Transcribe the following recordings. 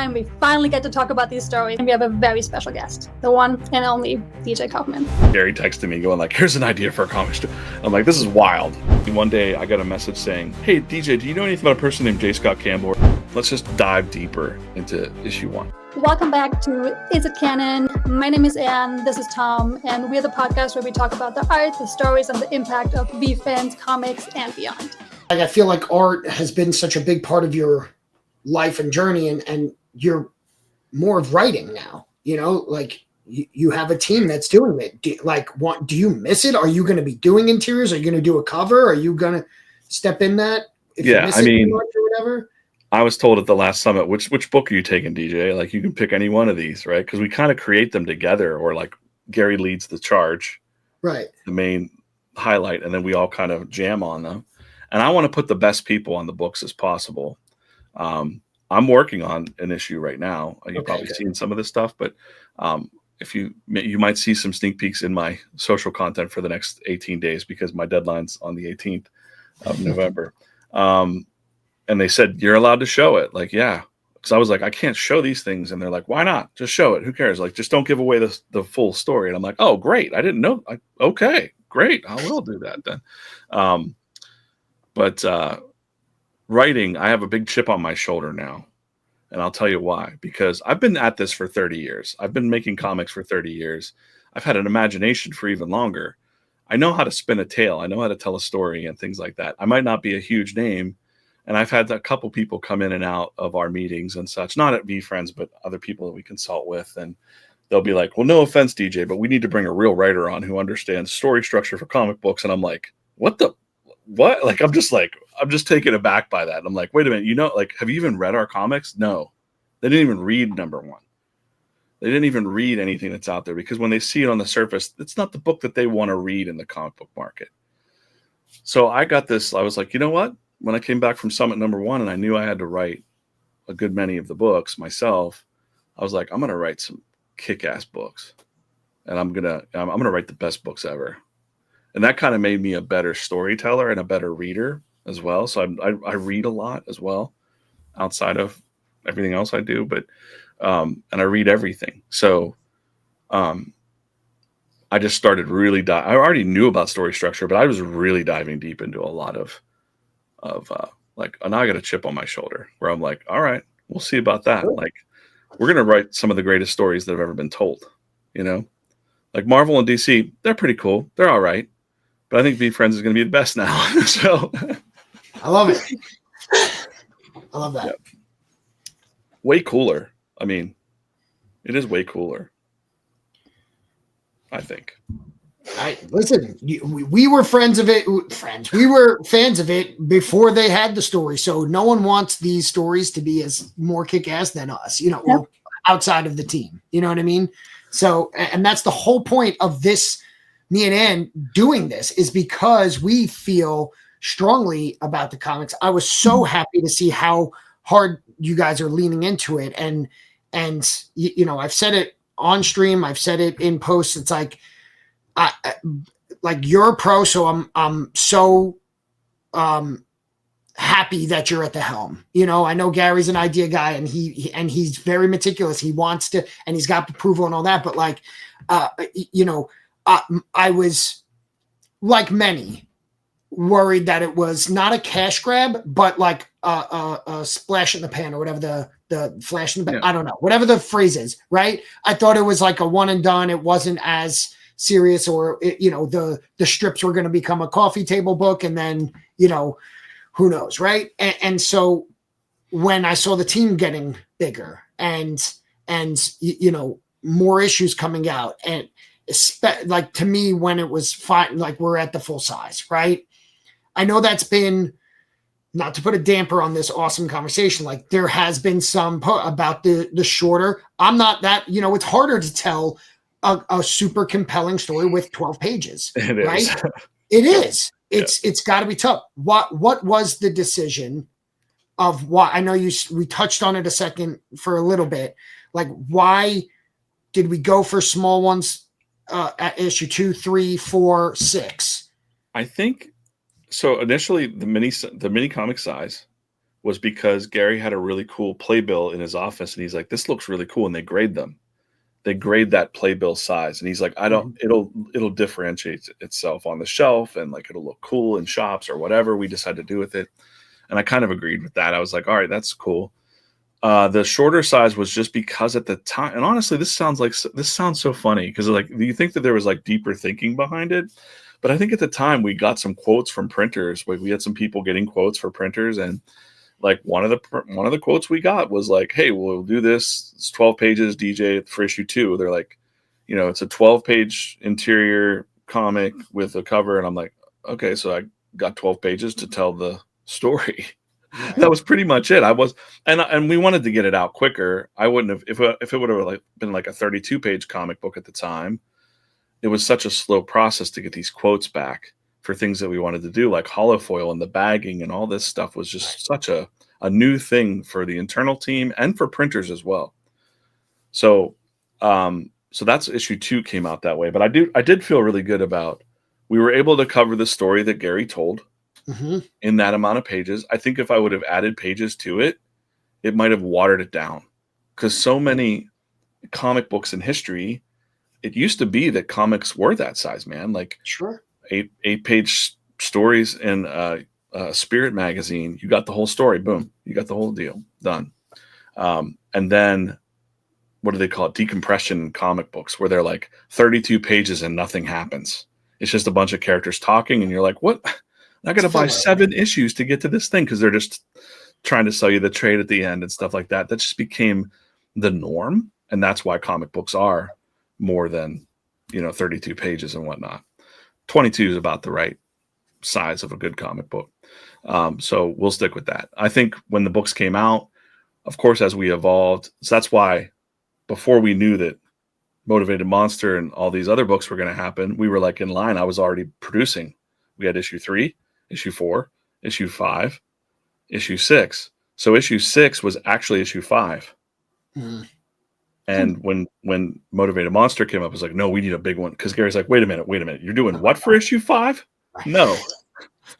We finally get to talk about these stories, and we have a very special guest, the one and only DJ Coffman. Gary texted me going like, here's an idea for a comic strip. I'm like, this is wild. And one day I got a message saying, hey DJ, do you know anything about a person named J. Scott Campbell? Let's just dive deeper into issue 1. Welcome back to Is It Canon? My name is Anne, this is Tom, and we're the podcast where we talk about the art, the stories, and the impact of VeeFriends Comics and beyond. I feel like art has been such a big part of your life and journey, and you're more of writing now, like you have a team that's doing it. Do you miss it? Are you going to be doing interiors? Are you going to do a cover? Are you going to step in that? If you miss it or whatever? I was told at the last summit, which book are you taking, DJ? Like, you can pick any one of these, right? Because we kind of create them together, or like Gary leads the charge, right? The main highlight, and then we all kind of jam on them. And I want to put the best people on the books as possible. I'm working on an issue right now. You've probably seen some of this stuff, but if you might see some sneak peeks in my social content for the next 18 days, because my deadline's on the 18th of November. And they said, you're allowed to show it. Like, yeah. Because I was like, I can't show these things. And they're like, why not? Just show it. Who cares? Like, just don't give away the full story. And I'm like, oh, great. I didn't know. Okay, great. I will do that then. But writing, I have a big chip on my shoulder now. And I'll tell you why. Because I've been at this for 30 years. I've been making comics for 30 years. I've had an imagination for even longer. I know how to spin a tale. I know how to tell a story and things like that. I might not be a huge name. And I've had a couple people come in and out of our meetings and such, not at VeeFriends, but other people that we consult with. And they'll be like, well, no offense, DJ, but we need to bring a real writer on who understands story structure for comic books. And I'm like, what? Like, I'm just taken aback by that. And I'm like, wait a minute, like, have you even read our comics? No, they didn't even read number 1. They didn't even read anything that's out there, because when they see it on the surface, it's not the book that they want to read in the comic book market. So I got this, I was like, you know what? When I came back from Summit number 1 and I knew I had to write a good many of the books myself, I was like, I'm going to write some kick-ass books, and I'm going to write the best books ever. And that kind of made me a better storyteller and a better reader as well. So I read a lot as well, outside of everything else I do, but and I read everything. So I just started really I already knew about story structure, but I was really diving deep into a lot of like, now I got a chip on my shoulder where I'm like, all right, we'll see about that. Cool. Like, we're going to write some of the greatest stories that have ever been told, like Marvel and DC, they're pretty cool. They're all right. But I think VeeFriends is going to be the best now. So I love it. I love that. Yeah. Way cooler. I mean, it is way cooler, I think. Listen, we were friends of it. We were fans of it before they had the story. So no one wants these stories to be as more kick-ass than us, well, outside of the team. You know what I mean? So, and that's the whole point of this, me and Ann doing this, is because we feel strongly about the comics. I was so happy to see how hard you guys are leaning into it. And I've said it on stream. I've said it in posts. It's like, like, you're a pro, so I'm so happy that you're at the helm. I know Gary's an idea guy, and he's very meticulous. He wants to, and he's got approval and all that. But like, I was, like many, worried that it was not a cash grab, but like a splash in the pan, or whatever the flash in the pan. Yeah. I don't know, whatever the phrase is, right? I thought it was like a one and done. It wasn't as serious, or the strips were going to become a coffee table book, and then who knows, right? And so when I saw the team getting bigger and more issues coming out, and like, to me, when it was fine, like, we're at the full size, right? I know that's been, not to put a damper on this awesome conversation, like, there has been some about the shorter. I'm not that, it's harder to tell a super compelling story with 12 pages, right? It is. It's got to be tough. What was the decision of why? I know we touched on it a second for a little bit. Like, why did we go for small ones at issue 2, 3, 4, 6? I think so. Initially, the mini comic size was because Gary had a really cool playbill in his office, and he's like, this looks really cool, and they grade them. They grade that playbill size, and he's like, it'll differentiate itself on the shelf, and like it'll look cool in shops or whatever we decide to do with it. And I kind of agreed with that. I was like, all right, that's cool. The shorter size was just because at the time, and honestly, this sounds so funny because like you think that there was like deeper thinking behind it, but I think at the time we got some quotes from printers. Like we had some people getting quotes for printers, and like one of the quotes we got was like, hey, we'll do this. It's 12 pages, DJ, for issue 2. They're like, it's a 12-page interior comic with a cover, and I'm like, okay, so I got 12 pages to tell the story. Right. That was pretty much it. And we wanted to get it out quicker. I wouldn't have if it would have like been like a 32-page comic book at the time. It was such a slow process to get these quotes back for things that we wanted to do, like holofoil and the bagging and all this stuff was just such a new thing for the internal team and for printers as well. So that's issue 2 came out that way. But I did feel really good about we were able to cover the story that Gary told. Mm-hmm. In that amount of pages. I think if I would have added pages to it, it might have watered it down. Because so many comic books in history, it used to be that comics were that size, man. Like sure, 8-page stories in a Spirit magazine. You got the whole story. Boom. You got the whole deal done. And then what do they call it? Decompression comic books, where they're like 32 pages and nothing happens. It's just a bunch of characters talking, and you're like, what? I got to buy 7 issues to get to this thing because they're just trying to sell you the trade at the end and stuff like that. That just became the norm. And that's why comic books are more than, 32 pages and whatnot. 22 is about the right size of a good comic book. So we'll stick with that. I think when the books came out, of course, as we evolved, so that's why before we knew that Motivated Monster and all these other books were going to happen, we were like in line. I was already producing. We had issue 3, issue 4, issue 5, issue 6. So issue 6 was actually issue 5. Mm. And when Motivated Monster came up, I was like, no, we need a big one. Because Gary's like, wait a minute. You're doing what for issue 5? No,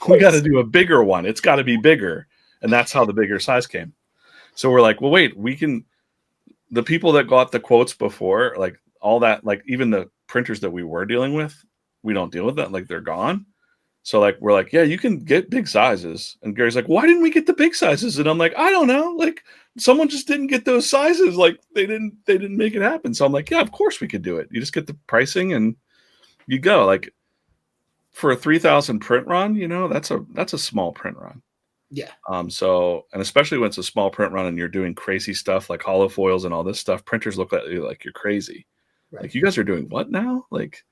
we got to do a bigger one. It's got to be bigger. And that's how the bigger size came. So we're like, well, wait, the people that got the quotes before, like all that, like even the printers that we were dealing with, we don't deal with that. Like they're gone. So like we're like, yeah, you can get big sizes. And Gary's like, why didn't we get the big sizes? And I'm like, I don't know. Like someone just didn't get those sizes. Like they didn't make it happen. So I'm like, yeah, of course we could do it. You just get the pricing and you go. Like for a 3,000 print run, that's a small print run. Yeah. So, and especially when it's a small print run and you're doing crazy stuff like holofoils and all this stuff, printers look at you like you're crazy. Right. Like you guys are doing what now? Like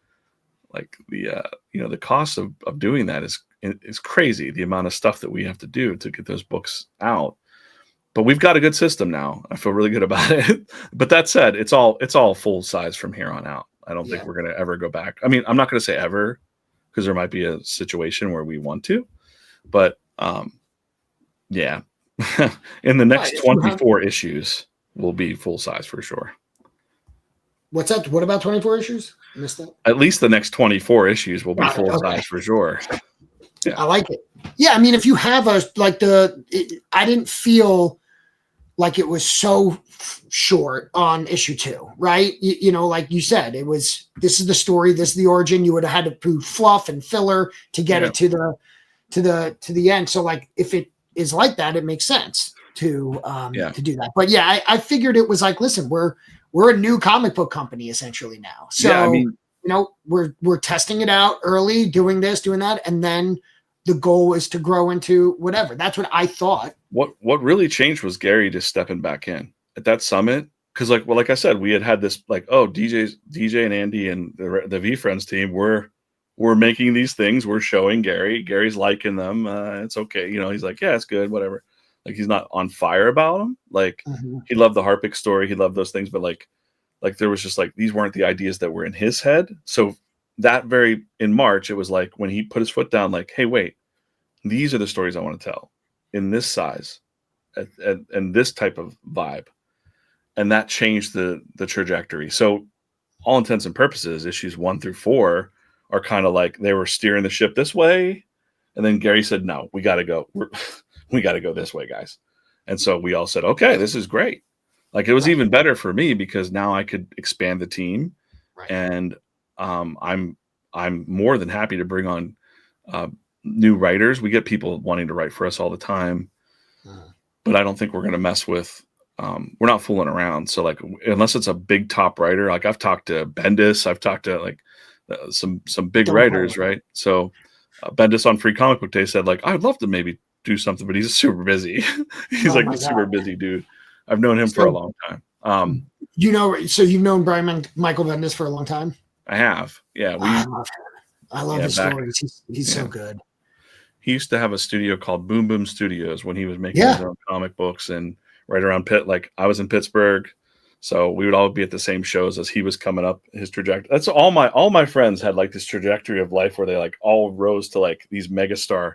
the the cost of doing that is crazy. The amount of stuff that we have to do to get those books out, but we've got a good system now. I feel really good about it. But that said, it's all full size from here on out. I don't think we're going to ever go back. I mean, I'm not going to say ever because there might be a situation where we want to, but yeah, in the next 24 issues will be full size for sure. What's that? What about 24 issues? I missed that. At least the next 24 issues will be full size for sure. Yeah. I like it. Yeah, I mean, if you have I didn't feel like it was so short on issue 2, right? Like you said, this is the story, this is the origin. You would have had to prove fluff and filler to get it to the end. So like, if it is like that, it makes sense to do that. But yeah, I figured it was like, listen, we're a new comic book company essentially now. So, yeah, I mean, we're testing it out early, doing this, doing that. And then the goal is to grow into whatever. That's what I thought. What really changed was Gary just stepping back in at that summit. Cause like I said, we had this like, oh, DJ and Andy and the VeeFriends team, we're making these things. We're showing Gary. Gary's liking them. It's okay. He's like, yeah, it's good. Whatever. Like he's not on fire about them. Like he loved the Harpic story. He loved those things, but like there was just like, these weren't the ideas that were in his head. So in March, it was like when he put his foot down, like, hey, wait, these are the stories I want to tell in this size and this type of vibe. And that changed the trajectory. So all intents and purposes, issues 1 through 4 are kind of like they were steering the ship this way. And then Gary said, no, we got to go. We got to go this way, guys. And so we all said, okay, this is great. Like, it was even better for me because now I could expand the team, and I'm more than happy to bring on new writers. We get people wanting to write for us all the time, but I don't think we're going to mess with. We're not fooling around. So like, unless it's a big top writer, like I've talked to Bandis, I've talked to like some big writers, right? So Bandis on Free Comic Book Day said like, I'd love to maybe do something, but he's super busy. He's like a super busy dude. I've known him for a long time. So you've known Brian Michael Bendis for a long time? I have. Yeah. I love his stories. He's so good. He used to have a studio called Boom Boom Studios when he was making his own comic books, and right around like I was in Pittsburgh. So we would all be at the same shows as he was coming up his trajectory. That's all my friends had like this trajectory of life where they like all rose to like these megastar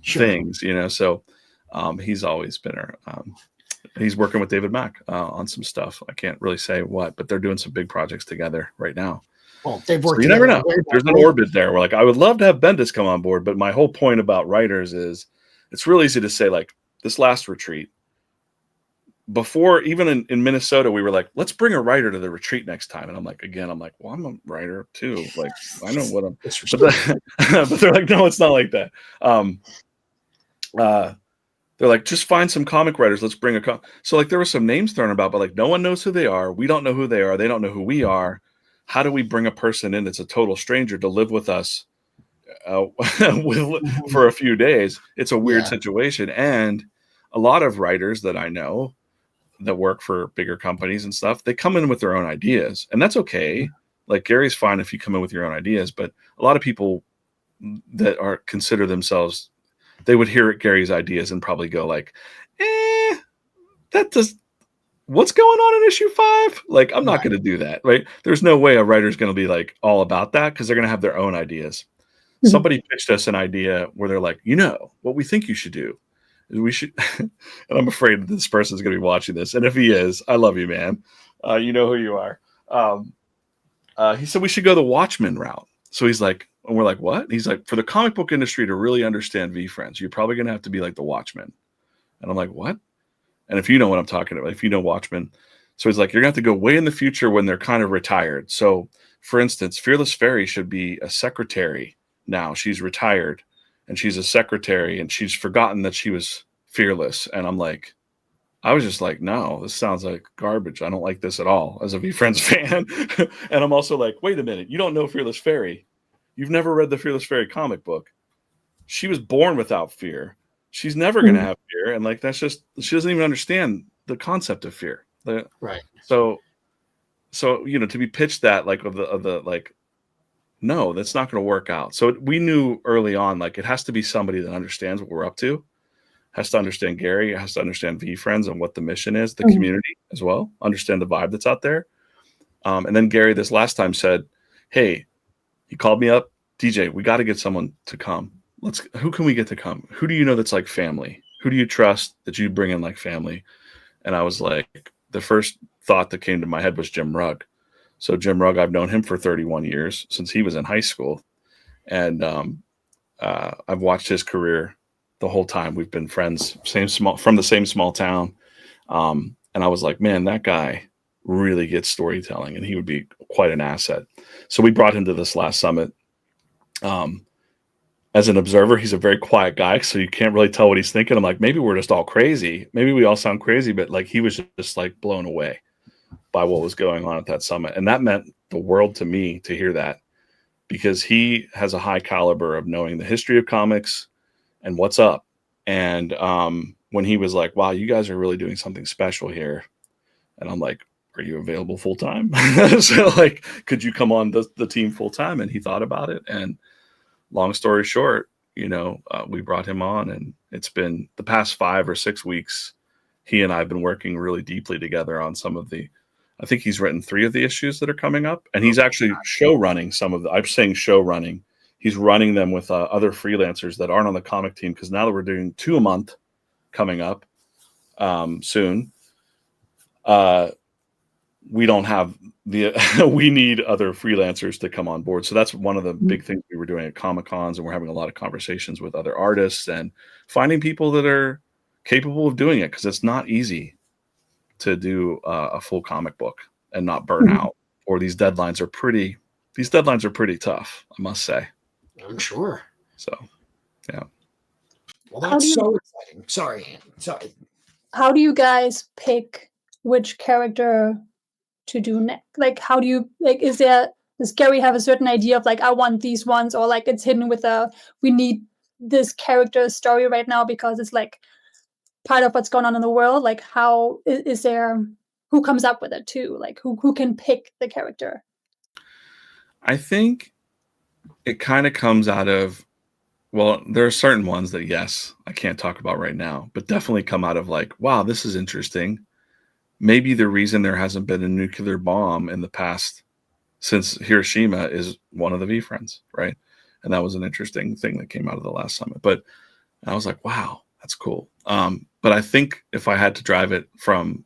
things, you know? So he's always been he's working with David Mack on some stuff. I can't really say what, but they're doing some big projects together right now. Well, they've worked. So you never know. There's an orbit there where like I would love to have Bandis come on board, but my whole point about writers is it's real easy to say like this last retreat. Before, even in Minnesota, we were like, let's bring a writer to the retreat next time. And I'm like, well, I'm a writer too. Like, I know what I'm. But they're like, no, it's not like that. They're like, just find some comic writers. Let's bring So like there were some names thrown about, but like no one knows who they are. We don't know who they are. They don't know who we are. How do we bring a person in that's a total stranger to live with us for a few days? It's a weird situation. And a lot of writers that I know that work for bigger companies and stuff, they come in with their own ideas, and that's okay. Like Gary's fine if you come in with your own ideas, but a lot of people that consider themselves, they would hear Gary's ideas and probably go like, what's going on in issue 5? Like, I'm not going to do that, right? There's no way a writer's going to be like all about that because they're going to have their own ideas. Somebody pitched us an idea where they're like, what we think you should do is we should, and I'm afraid that this person's going to be watching this. And if he is, I love you, man. You know who you are. He said we should go the Watchmen route. So he's like, and we're like, what? He's like, for the comic book industry to really understand VeeFriends, you're probably going to have to be like the Watchmen. And I'm like, what? And if you know what I'm talking about, if you know Watchmen. So he's like, you're going to have to go way in the future when they're kind of retired. So for instance, Fearless Fairy should be a secretary now. She's retired and she's a secretary and she's forgotten that she was fearless. And I'm like, I was just like, no, this sounds like garbage. I don't like this at all as a VeeFriends fan. And I'm also like, wait a minute. You don't know Fearless Fairy. You've never read the Fearless Fairy comic book. She was born without fear. She's never going to have fear. And like, that's just, she doesn't even understand the concept of fear. Right. So, to be pitched that like, of the like, no, that's not going to work out. So we knew early on, like it has to be somebody that understands what we're up to, has to understand Gary, has to understand VeeFriends and what the mission is, the community as well, understand the vibe that's out there. And then Gary this last time said, hey, he called me up, DJ, we got to get someone to come. Who can we get to come? Who do you know that's like family? Who do you trust that you bring in like family? And I was like, the first thought that came to my head was Jim Rugg. So Jim Rugg, I've known him for 31 years since he was in high school. And I've watched his career the whole time. We've been friends, from the same small town. And I was like, man, that guy really gets storytelling and he would be quite an asset. So we brought him to this last summit. As an observer, he's a very quiet guy, so you can't really tell what he's thinking. I'm like, maybe we're just all crazy. Maybe we all sound crazy, but like he was just like blown away by what was going on at that summit. And that meant the world to me to hear that, because he has a high caliber of knowing the history of comics and what's up. And when he was like, wow, you guys are really doing something special here. And I'm like, are you available full time? So like, could you come on the team full time? And he thought about it. And long story short, we brought him on, and it's been the past 5 or 6 weeks. He and I have been working really deeply together on some of I think he's written 3 of the issues that are coming up, and he's actually show running some of I'm saying show running. He's running them with other freelancers that aren't on the comic team, because now that we're doing 2 a month coming up soon, we don't have we need other freelancers to come on board. So that's one of the big things we were doing at ComicCons, and we're having a lot of conversations with other artists and finding people that are capable of doing it, because it's not easy to do a full comic book and not burn out. Or these deadlines are pretty tough, I must say. I'm sure. So, yeah. Well, that's so exciting. Sorry, Ann. Sorry. How do you guys pick which character to do next? Like, how do you, like, does Gary have a certain idea of, like, I want these ones, or like it's hidden with we need this character story right now because it's like part of what's going on in the world? Like, how is there, who comes up with it too? Like, who can pick the character? I think it kind of comes out of, well, there are certain ones that, yes, I can't talk about right now, but definitely come out of like, wow, this is interesting. Maybe the reason there hasn't been a nuclear bomb in the past since Hiroshima is one of the VeeFriends, right? And that was an interesting thing that came out of the last summit. But I was like, wow, that's cool. But I think if I had to drive it from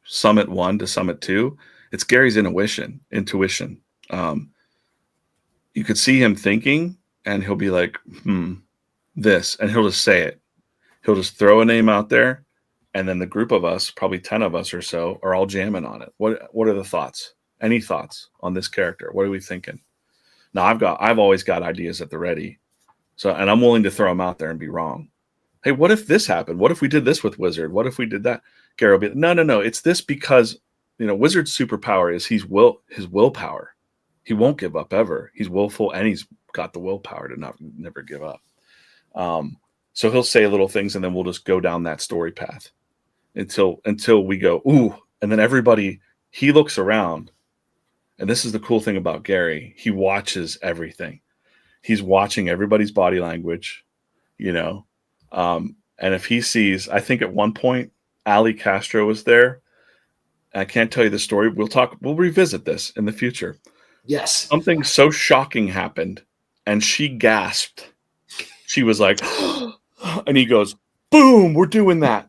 Summit 1 to Summit 2, it's Gary's intuition. You could see him thinking, and he'll be like, this, and he'll just say it. He'll just throw a name out there, and then the group of us, probably 10 of us or so, are all jamming on it. What are the thoughts? Any thoughts on this character? What are we thinking? Now, I've always got ideas at the ready. So, and I'm willing to throw them out there and be wrong. Hey, what if this happened? What if we did this with Wizard? What if we did that? Gary will be, no. It's this because, Wizard's superpower is his willpower. He won't give up ever. He's willful, and he's got the willpower to never give up. So he'll say little things, and then we'll just go down that story path until we go, ooh, and then he looks around, and this is the cool thing about Gary. He watches everything. He's watching everybody's body language, and if he sees, I think at one point, Ali Castro was there. I can't tell you the story. We'll revisit this in the future. Yes. Something so shocking happened, and she gasped. She was like, and he goes, boom, we're doing that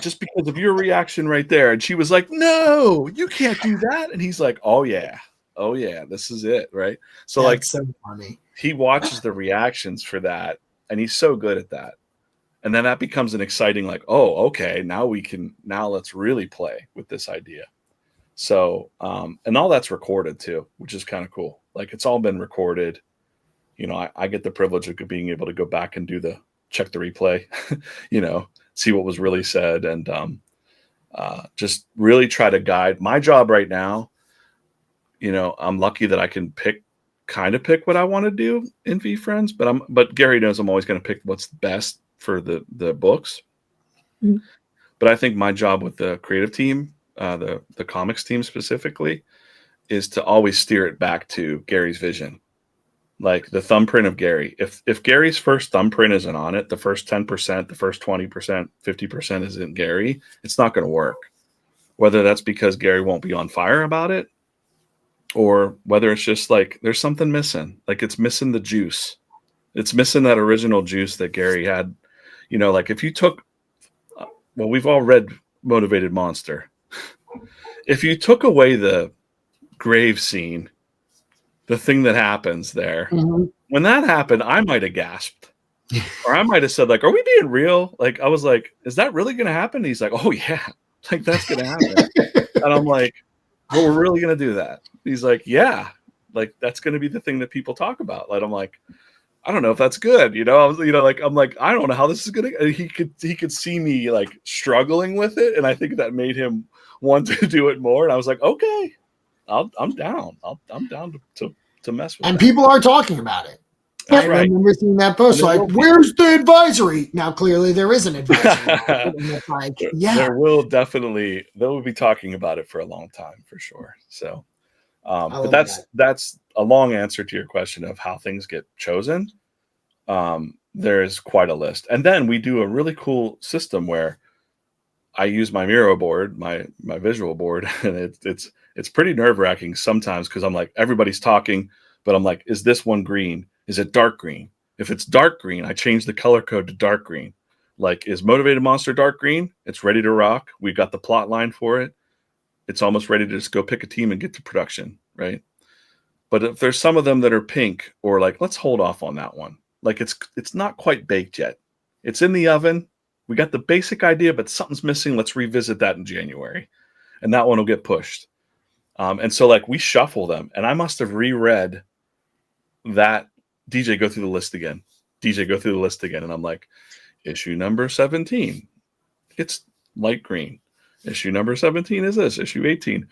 just because of your reaction right there. And she was like, no, you can't do that. And he's like, oh yeah, this is it, right? So that's so funny. He watches the reactions for that, and he's so good at that. And then that becomes an exciting, like, oh, okay, now let's really play with this idea. So, and all that's recorded too, which is kind of cool. Like, it's all been recorded. I get the privilege of being able to go back and check the replay, see what was really said, and just really try to guide. My job right now, I'm lucky that I can pick what I want to do in VeeFriends, but Gary knows I'm always going to pick what's best for the books. Mm-hmm. But I think my job with the creative team, the comics team specifically, is to always steer it back to Gary's vision. Like the thumbprint of Gary. If Gary's first thumbprint isn't on it, the first 10%, the first 20%, 50% isn't Gary, it's not going to work. Whether that's because Gary won't be on fire about it, or whether it's just like there's something missing. Like it's missing the juice. It's missing that original juice that Gary had. Like if you took, well, we've all read Motivated Monster. If you took away the grave scene, the thing that happens there, when that happened, I might have gasped, or I might have said, like, are we being real? Like, I was like, is that really going to happen? And he's like, oh yeah, like that's going to happen. And I'm like, well, we're really going to do that. He's like, yeah, like that's going to be the thing that people talk about. Like, I'm like, I don't know if that's good. I'm like, I don't know how this is going to, he could see me like struggling with it. And I think that made him want to do it more. And I was like, okay, I'm down. I'm down to mess with. And that. People are talking about it. That's I right. remember seeing that post. Like, where's the advisory? Now, clearly, there is an advisory. Like, yeah, they'll be talking about it for a long time for sure. So, but that's a long answer to your question of how things get chosen. There is quite a list, and then we do a really cool system where I use my Miro board, my visual board, and it's pretty nerve-wracking sometimes because I'm like, everybody's talking, but I'm like, is this one green? Is it dark green? If it's dark green, I change the color code to dark green. Like, is Motivated Monster dark green? It's ready to rock. We've got the plot line for it. It's almost ready to just go pick a team and get to production, right? But if there's some of them that are pink, or like, let's hold off on that one. Like it's not quite baked yet. It's in the oven. we got the basic idea, but something's missing. Let's revisit that in January. And that one will get pushed. And so like we shuffle them, and I must have reread that. DJ, go through the list again. DJ, go through the list again. And I'm like, issue number 17. It's light green. Issue number 17 is this, issue 18.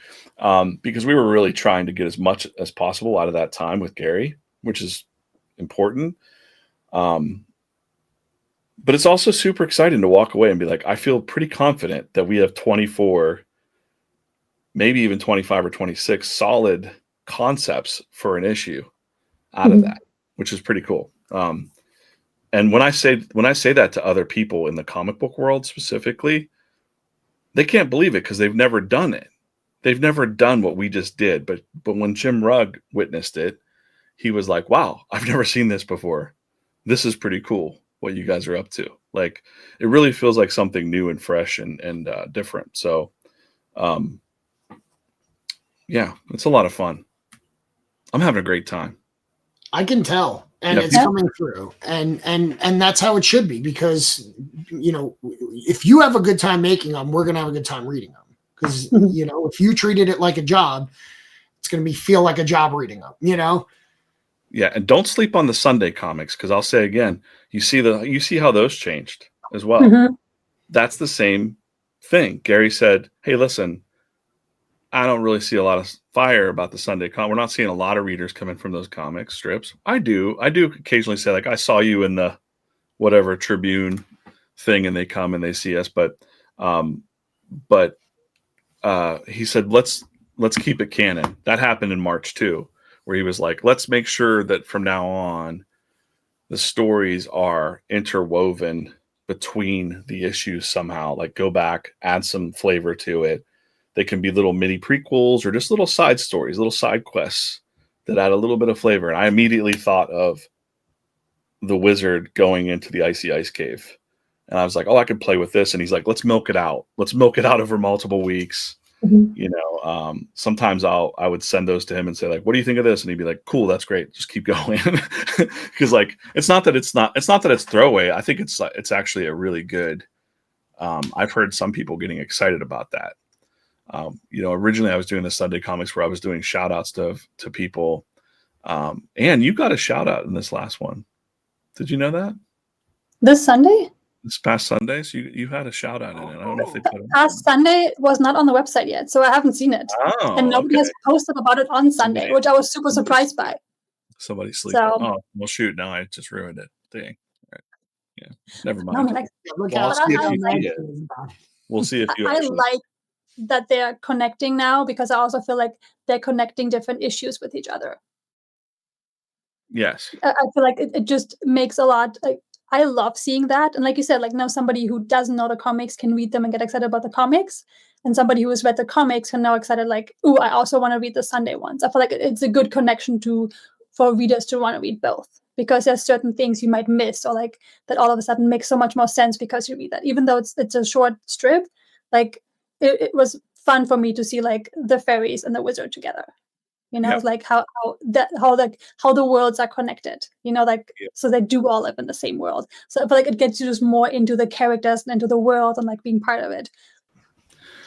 Because we were really trying to get as much as possible out of that time with Gary, which is important. But it's also super exciting to walk away and be like, I feel pretty confident that we have 24, maybe even 25 or 26 solid concepts for an issue out of that, which is pretty cool. And when I say that to other people in the comic book world specifically, they can't believe it because they've never done it. They've never done what we just did. But when Jim Rugg witnessed it, he was like, wow, I've never seen this before. This is pretty cool what you guys are up to. Like, it really feels like something new and fresh and different. So, yeah, it's a lot of fun. I'm having a great time. I can tell. And it's coming through, and that's how it should be, because, you know, if you have a good time making them, we're going to have a good time reading them. Because, you know, if you treated it like a job, it's going to feel like a job reading them, you know? Yeah. And don't sleep on the Sunday comics. Cause I'll say again, you see how those changed as well. That's the same thing. Gary said, hey, listen, I don't really see a lot of fire about the Sunday con. We're not seeing a lot of readers coming from those comic strips. I do occasionally say, like, I saw you in the whatever Tribune thing, and they come and they see us. But he said, let's keep it canon. That happened in March too, where he was like, let's make sure that from now on the stories are interwoven between the issues somehow. Like, go back, add some flavor to it. They can be little mini prequels or just little side stories, little side quests that add a little bit of flavor. And I immediately thought of the wizard going into the icy ice cave. And I was like, oh, I could play with this. And he's like, let's milk it out. Let's milk it out over multiple weeks. You know, sometimes I would send those to him and say, like, what do you think of this? And he'd be like, cool, that's great. Just keep going. Because like, it's not that it's throwaway. I think it's actually a really good, I've heard some people getting excited about that. You know, originally I was doing the Sunday comics where I was doing shout outs to people. And you got a shout out in this last one. Did you know that? This Sunday? This past Sunday? So you had a shout out in it. I don't know if they put it. Past Sunday was not on the website yet, so I haven't seen it. Oh, and nobody has posted about it on Sunday, which I was super surprised by. Somebody's sleeping. Oh, well, shoot. Now I just ruined it. Dang. Right. Yeah. Never mind. We'll see if you I like that they're connecting now, because I also feel like they're connecting different issues with each other. Yes. I feel like it just makes a lot, like, I love seeing that. And like you said, like, now somebody who doesn't know the comics can read them and get excited about the comics. And somebody who has read the comics can now excited, like, ooh, I also want to read the Sunday ones. I feel like it's a good connection for readers to want to read both, because there's certain things you might miss, or like that all of a sudden makes so much more sense because you read that. Even though it's a short strip, like it was fun for me to see like the fairies and the wizard together. You know, like how the worlds are connected, you know, like, so they do all live in the same world. So I feel like it gets you just more into the characters and into the world and like being part of it.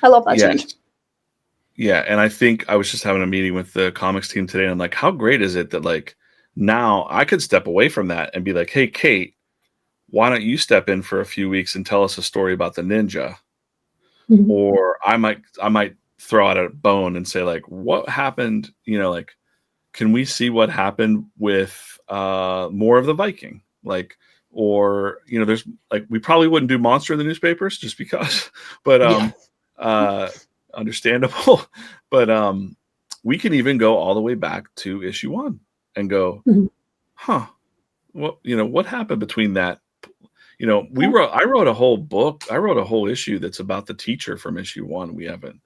I love that change. Yeah. And I think I was just having a meeting with the comics team today, and I'm like, how great is it that like now I could step away from that and be like, hey, Kate, why don't you step in for a few weeks and tell us a story about the ninja? Or I might throw out a bone and say, like, what happened, you know, like, can we see what happened with more of the Viking, like, or, you know, there's like, we probably wouldn't do monster in the newspapers just because, but understandable. But we can even go all the way back to issue 1 and go, well, you know, what happened between that? You know, I wrote a whole book. I wrote a whole issue that's about the teacher from issue 1. We haven't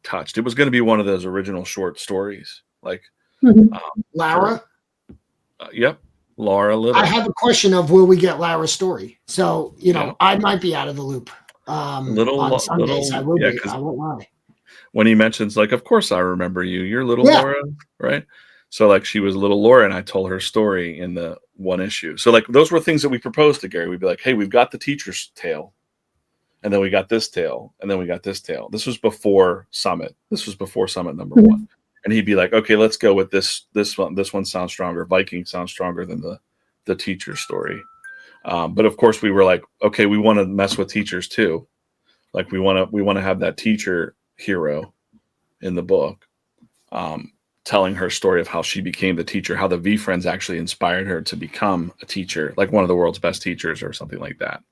touched. It was going to be one of those original short stories, like Laura. Yep, Laura Little. I have a question of, will we get Laura's story? So, you know, I might be out of the loop. On Sundays, I will be. I won't lie. When he mentions, like, of course I remember you. You're little Laura, right? So like, she was little Laura, and I told her story in the one issue. So like, those were things that we proposed to Gary. We'd be like, hey, we've got the teacher's tale. and then we got this tale, and then we got this tale. This was before Summit. This was before Summit number one. And he'd be like, okay, let's go with this one. This one sounds stronger. Viking sounds stronger than the teacher story. But of course we were like, okay, we want to mess with teachers too. Like we want to have that teacher hero in the book, telling her story of how she became the teacher, how the VeeFriends actually inspired her to become a teacher, like one of the world's best teachers or something like that.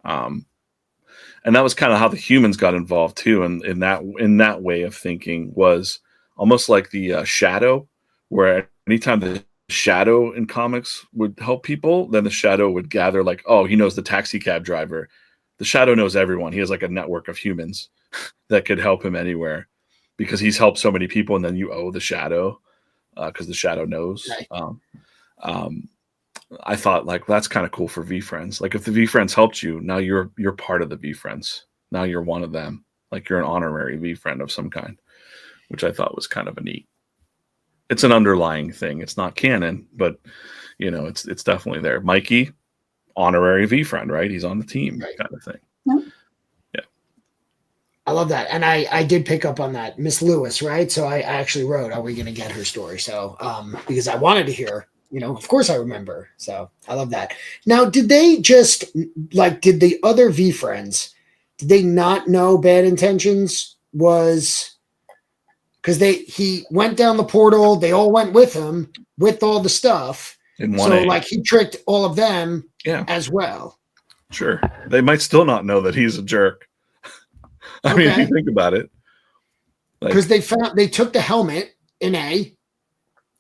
And that was kind of how the humans got involved too. And in that way of thinking was almost like the shadow, where anytime the shadow in comics would help people, then the shadow would gather like, oh, he knows the taxi cab driver. The shadow knows everyone. He has like a network of humans that could help him anywhere because he's helped so many people. And then you owe the shadow because the shadow knows. Right. I thought like that's kind of cool for VeeFriends. Like if the VeeFriends helped you, now you're part of the VeeFriends. Now you're one of them. Like you're an honorary VeeFriend of some kind, which I thought was kind of a neat. It's an underlying thing. It's not canon, but you know, it's definitely there. Mikey, honorary VeeFriend, right? He's on the team, right. Kind of thing. Yeah. I love that. And I did pick up on that. Miss Lewis, right? So I actually wrote, are we going to get her story? So because I wanted to hear, you know, of course I remember. So I love that. Now, did they just like, did the other VeeFriends, did they not know Bad Intentions was, because he went down the portal, they all went with him with all the stuff. So like he tricked all of them as well. Sure. They might still not know that he's a jerk. I mean, if you think about it. Because they took the helmet in A.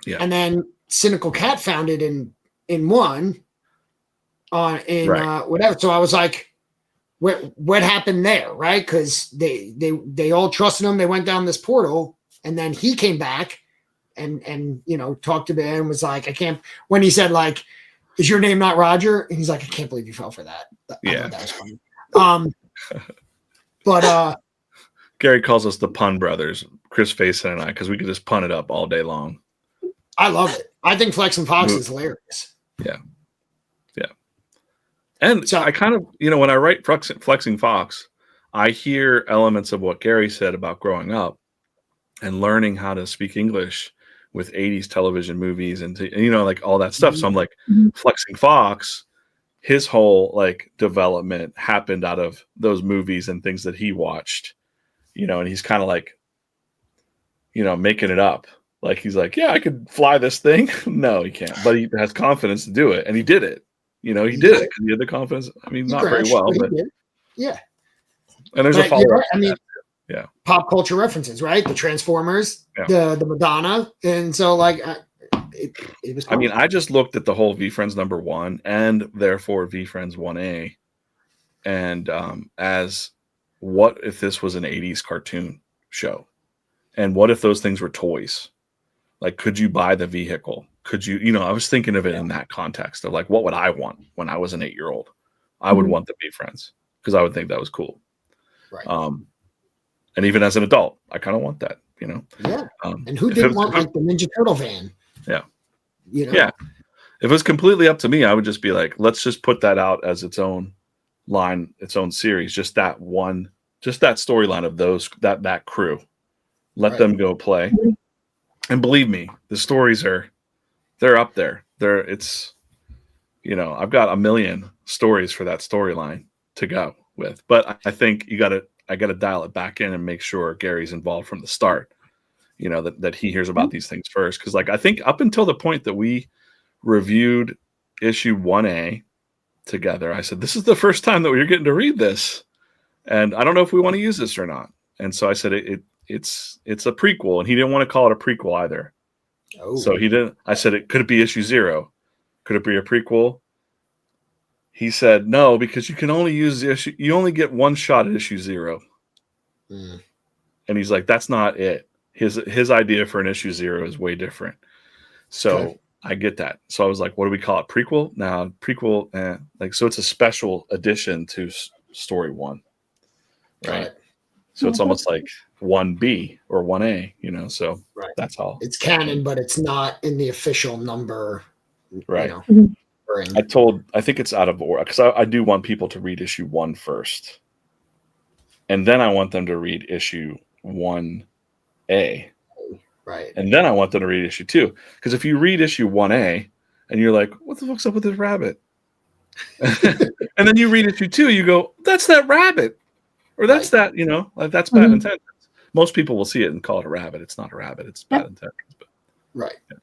Yeah. And then Cynical Cat found it in one whatever. So I was like, what happened there, right? Because they all trusted him. They went down this portal, and then he came back and you know talked to Ben and was like, I can't. When he said like, "Is your name not Roger?" and he's like, I can't believe you fell for that. I thought that was funny. But Gary calls us the pun brothers, Chris Fason and I, because we could just pun it up all day long. I love it. I think Flexing Fox is hilarious. Yeah. Yeah. And so I kind of, you know, when I write Flexing Fox, I hear elements of what Gary said about growing up and learning how to speak English with 80s television movies and you know, like all that stuff. So I'm like, Flexing Fox, his whole like development happened out of those movies and things that he watched, you know, and he's kind of like, you know, making it up. Like he's like, yeah, I could fly this thing. No, he can't, but he has confidence to do it, and he did it. You know, he did it because he had the confidence. I mean, not very well, but yeah. And there's a follow-up. I mean, yeah, pop culture references, right? The Transformers, the Madonna, and so like it was. Cool. I mean, I just looked at the whole VeeFriends number one, and therefore VeeFriends 1A, and as what if this was an 80s cartoon show, and what if those things were toys? Like, could you buy the vehicle? Could you, you know, I was thinking of it in that context of like, what would I want when I was an 8-year-old? I would want the VeeFriends because I would think that was cool. Right. And even as an adult, I kind of want that, you know? Yeah. And who didn't want like the Ninja Turtle van? Yeah. You know? Yeah. If it was completely up to me, I would just be like, let's just put that out as its own line, its own series. Just that one, just that storyline of those, that crew. Let them go play. And believe me, the stories they're up there. It's, you know, I've got a million stories for that storyline to go with, but I think I got to dial it back in and make sure Gary's involved from the start, you know, that he hears about these things first. Cause like, I think up until the point that we reviewed issue 1A together, I said, this is the first time that we're getting to read this. And I don't know if we want to use this or not. And so I said, it's a prequel, and he didn't want to call it a prequel either. Oh. So he didn't. I said, could it be issue 0? Could it be a prequel? He said no, because you can only use the issue. You only get one shot at issue 0. And he's like, that's not it. His idea for an issue 0 is way different. So I get that. So I was like, what do we call it? Prequel? Now prequel, like, so it's a special addition to story 1, right? So it's almost like 1B or 1A, you know, so that's all. It's canon, but it's not in the official number. Right. You know, I think it's out of order because I do want people to read issue 1 first. and then I want them to read issue 1A. Right. And then I want them to read issue 2. Because if you read issue 1A and you're like, what the fuck's up with this rabbit? And then you read issue 2, you go, that's that rabbit. Or that's that, like that's bad intentions. Most people will see it and call it a rabbit. It's not a rabbit. It's bad intentions. But, right. Yeah.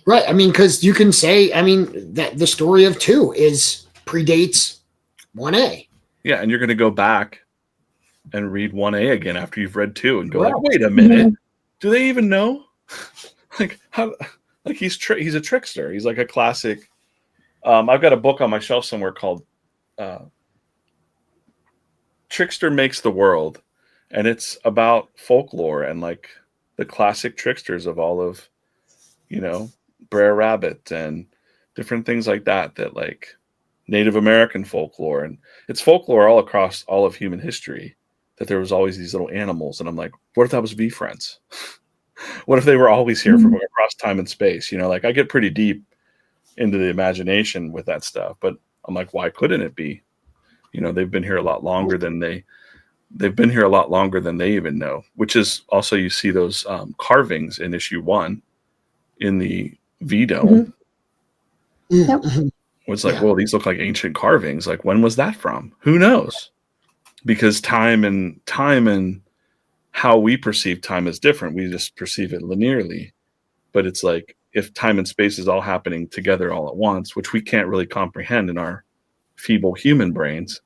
Right. I mean, because you can say, that the story of 2 predates 1A. Yeah. And you're going to go back and read 1A again after you've read 2 and go like, wait a minute. Do they even know? Like how? Like he's a trickster. He's like a classic. I've got a book on my shelf somewhere called "Trickster Makes the World," and it's about folklore and like the classic tricksters of all of, Brer Rabbit and different things like that. That like Native American folklore, and it's folklore all across all of human history. That there was always these little animals, and I'm like, what if that was VeeFriends? What if they were always here from across time and space? Like I get pretty deep into the imagination with that stuff, but I'm like, why couldn't it be? They've been here a lot longer than they've been here a lot longer than they even know. Which is also, you see those carvings in issue 1 in the V Dome. Yep. It's like, well, these look like ancient carvings. Like, when was that from? Who knows? Because time and how we perceive time is different. We just perceive it linearly. But it's like, if time and space is all happening together all at once, which we can't really comprehend in our feeble human brains,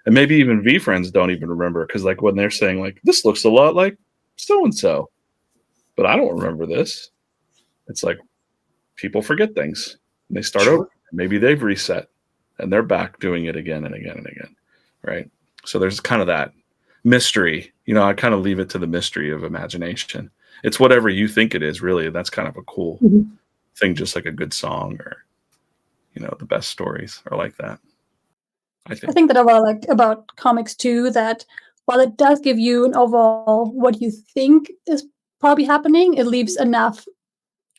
and maybe even VeeFriends don't even remember, because like when they're saying like, this looks a lot like so-and-so, but I don't remember this. It's like people forget things and they start over. Maybe they've reset and they're back doing it again and again and again. Right. So there's kind of that mystery, I kind of leave it to the mystery of imagination. It's whatever you think it is, really. That's kind of a cool thing, just like a good song or, the best stories are like that. I think that I really like about comics too, that while it does give you an overall what you think is probably happening, it leaves enough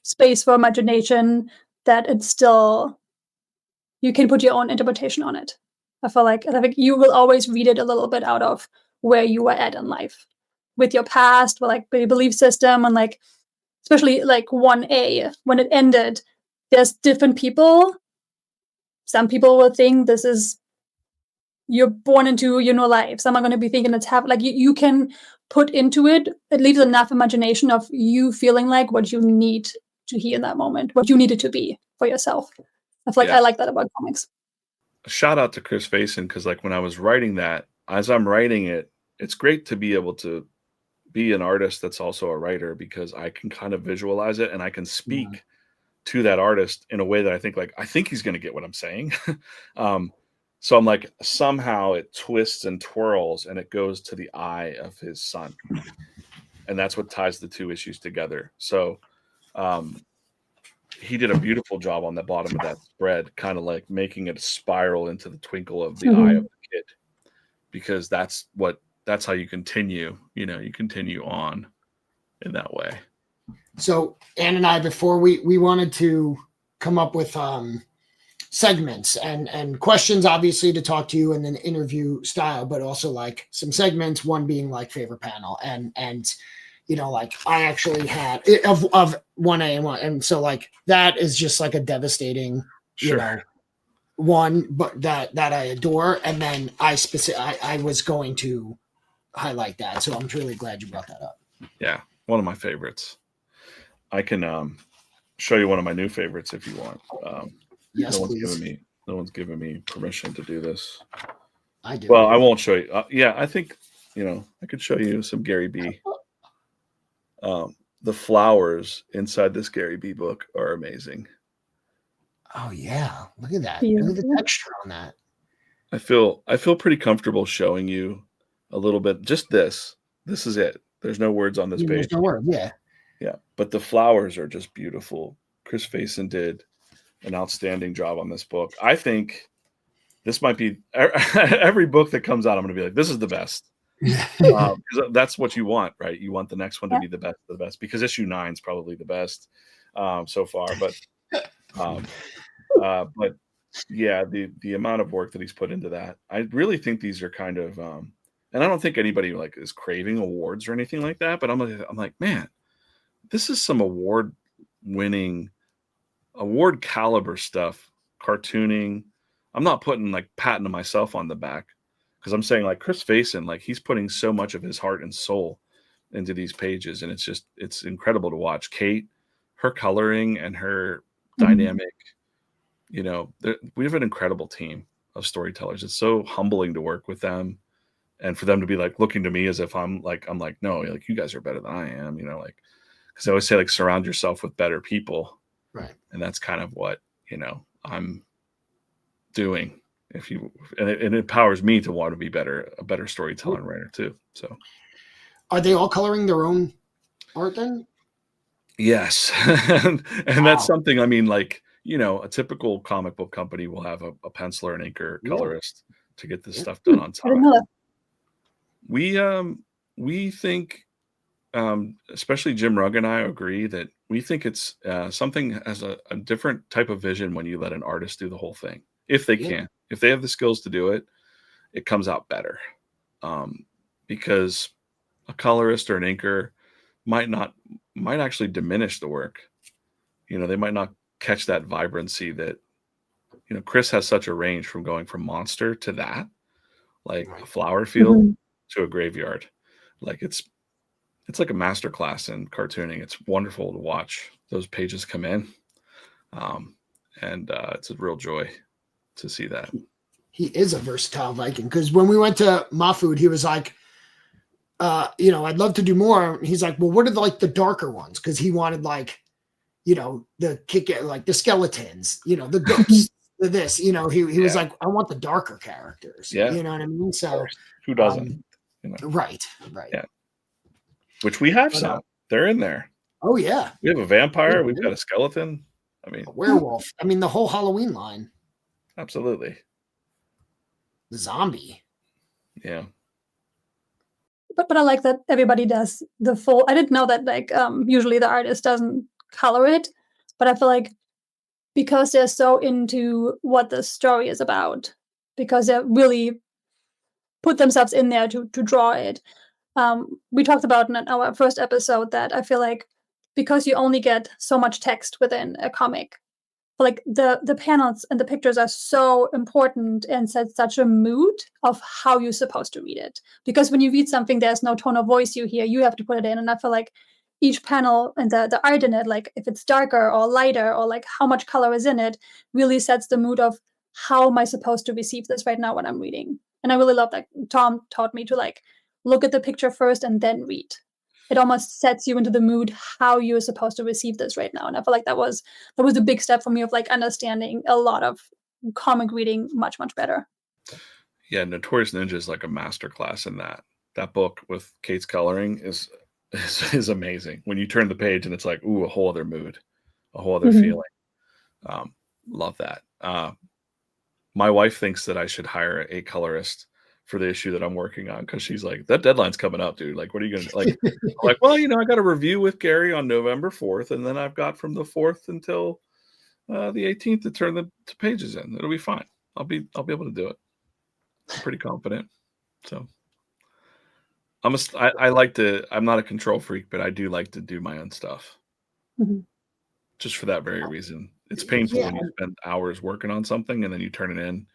space for imagination that it's still, you can put your own interpretation on it. I think you will always read it a little bit out of where you were at in life with your past, with like your belief system, and like, especially like 1A, when it ended, there's different people. Some people will think this is, you're born into your new life. Some are going to be thinking it's like you can put into it. It leaves enough imagination of you feeling like what you need to hear in that moment, what you need it to be for yourself. I feel like I like that about comics. Shout out to Chris Fason, because like when I was writing that, as I'm writing it, it's great to be able to be an artist that's also a writer, because I can kind of visualize it and I can speak to that artist in a way that I think he's going to get what I'm saying. So I'm like, somehow it twists and twirls and it goes to the eye of his son. And that's what ties the two issues together. So he did a beautiful job on the bottom of that spread, kind of like making it a spiral into the twinkle of the eye of the kid, because that's how you continue, you continue on in that way. So Ann and I, before we wanted to come up with segments and questions, obviously, to talk to you in an interview style, but also like some segments, one being like favorite panel, and like I actually had of 1A and 1, and so like that is just like a devastating one, but that I adore, and then I was going to highlight that, so I'm really glad you brought that up. Yeah, one of my favorites. I can show you one of my new favorites if you want. Yes, please. No one's given me permission to do this. I do. Well, I won't show you. I think I could show you some Gary B. The flowers inside this Gary B book are amazing. Oh yeah, look at that! Look at the texture on that. I feel pretty comfortable showing you a little bit. Just this. This is it. There's no words on this page. There's no word. Yeah. Yeah, but the flowers are just beautiful. Chris Fason did an outstanding job on this book. I think this might be every book that comes out, I'm going to be like, this is the best. Because that's what you want, right? You want the next one to be the best of the best, because issue 9 is probably the best so far. But yeah, the amount of work that he's put into that, I really think these are kind of, and I don't think anybody like is craving awards or anything like that, but I'm like, man, this is some winning, award caliber stuff, cartooning. I'm not putting like patting myself on the back because I'm saying like Chris Fason, like he's putting so much of his heart and soul into these pages, and it's incredible to watch. Kate, her coloring and her dynamic, you know, we have an incredible team of storytellers. It's so humbling to work with them, and for them to be like looking to me as if I'm like no, like you guys are better than I am, you know, like because I always say like surround yourself with better people, Right? and that's kind of what, you know, I'm doing. And it empowers me to want to be a better storyteller and writer too. So, are they all coloring their own art then? yes, and Wow. that's something. I mean, like, you know, a typical comic book company will have a penciler and inker colorist to get this stuff done on I didn't time. know that. We think, especially Jim Rugg and I agree that we think it's something as a different type of vision when you let an artist do the whole thing. If they can, if they have the skills to do it, it comes out better. Because a colorist or an inker might actually diminish the work. You know, they might not catch that vibrancy that, you know, Chris has such a range from going from monster to that, like a flower field to a graveyard. Like it's like a master class in cartooning. It's wonderful to watch those pages come in. And it's a real joy to see that. He is a versatile Viking, because when we went to Mahfood, he was like, you know, I'd love to do more. He's like, well, what are like the darker ones? Because he wanted like, you know, like the skeletons, you know, the ghosts, this, you know, he was like, I want the darker characters. Yeah. You know what I mean? So who doesn't? You know? Right. Yeah. Which we have some. They're in there. Oh yeah. We have a vampire. We've got a skeleton. I mean, a werewolf. I mean, the whole Halloween line. Absolutely. The zombie. Yeah. But I like that everybody does the full. I didn't know that like usually the artist doesn't color it, but I feel like because they're so into what the story is about, because they really put themselves in there to draw it. We talked about in our first episode that I feel like because you only get so much text within a comic, like the panels and the pictures are so important and set such a mood of how you're supposed to read it. Because when you read something, there's no tone of voice you hear. You have to put it in. And I feel like each panel and the art in it, like if it's darker or lighter or like how much color is in it, really sets the mood of how am I supposed to receive this right now when I'm reading. And I really love that Tom taught me to like look at the picture first and then read. It almost sets you into the mood how you're supposed to receive this right now. And I feel like that was a big step for me of like understanding a lot of comic reading much better. Yeah, Notorious Ninja is like a masterclass in that. That book with Kate's coloring is amazing. When you turn the page and it's like, ooh, a whole other mood, a whole other feeling. Love that. My wife thinks that I should hire a colorist for the issue that I'm working on, because she's like, that deadline's coming up, dude. Like, what are you gonna like? I'm like, well, you know, I got a review with Gary on November 4th, and then I've got from the 4th until the 18th to turn the pages in. It'll be fine. I'll be able to do it. I'm pretty confident. So I like to. I'm not a control freak, but I do like to do my own stuff. Just for that very reason. It's painful when you spend hours working on something and then you turn it in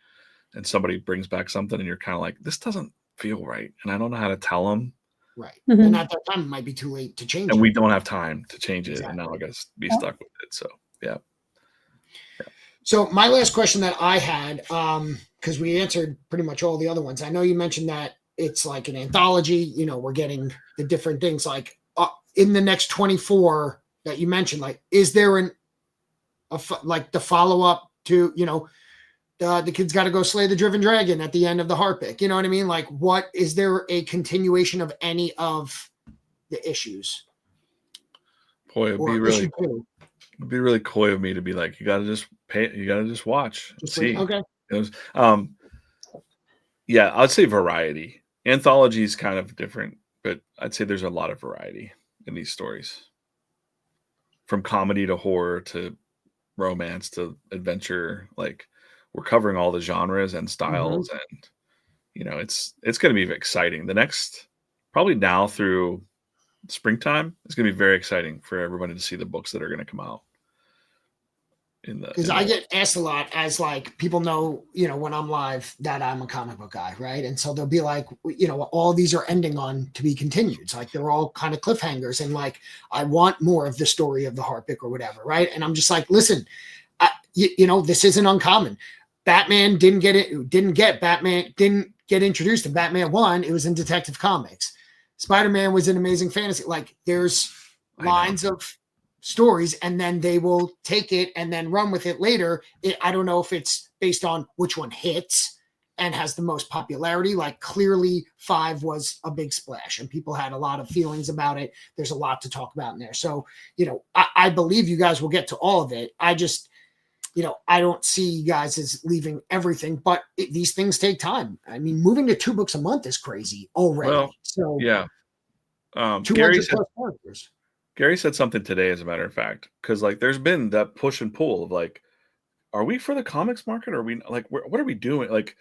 and somebody brings back something and you're kind of like, this doesn't feel right. And I don't know how to tell them. Right. And at that time, it might be too late to change it. And we don't have time to change it. And now I got to be stuck with it. So, yeah. So my last question that I had, because we answered pretty much all the other ones. I know you mentioned that it's like an anthology. You know, we're getting the different things like in the next 24 that you mentioned, like, is there like the follow-up to, you know, the kid's got to go slay the driven dragon at the end of the Harpic. You know what I mean? Like, what is there a continuation of any of the issues? Boy, it'd be really coy of me to be like, you got to just pay. You got to just watch. Just see. Okay. Yeah, I'd say variety. Anthology is kind of different, but I'd say there's a lot of variety in these stories. From comedy to horror to romance to adventure. Like, we're covering all the genres and styles, and it's going to be exciting. The next, probably now through springtime, it's going to be very exciting for everybody to see the books that are going to come out. Because I get asked a lot, as like people know, when I'm live, that I'm a comic book guy, right? And so they'll be like, all these are ending on to be continued. It's like they're all kind of cliffhangers, and like I want more of the story of the Harpic or whatever, right? And I'm just like, listen, this isn't uncommon. Batman didn't get introduced in Batman 1. It was in Detective Comics. Spider-Man was in Amazing Fantasy. Like there's lines of stories, and then they will take it and then run with it later. I don't know if it's based on which one hits and has the most popularity. Like clearly 5 was a big splash and people had a lot of feelings about it. There's a lot to talk about in there. So, I believe you guys will get to all of it. I just, I don't see you guys as leaving everything, but these things take time. I mean, moving to 2 books a month is crazy already. Well, so yeah. 200 plus characters. Gary said something today, as a matter of fact, because like there's been that push and pull of like, are we for the comics market? Or are we like, what are we doing? Like,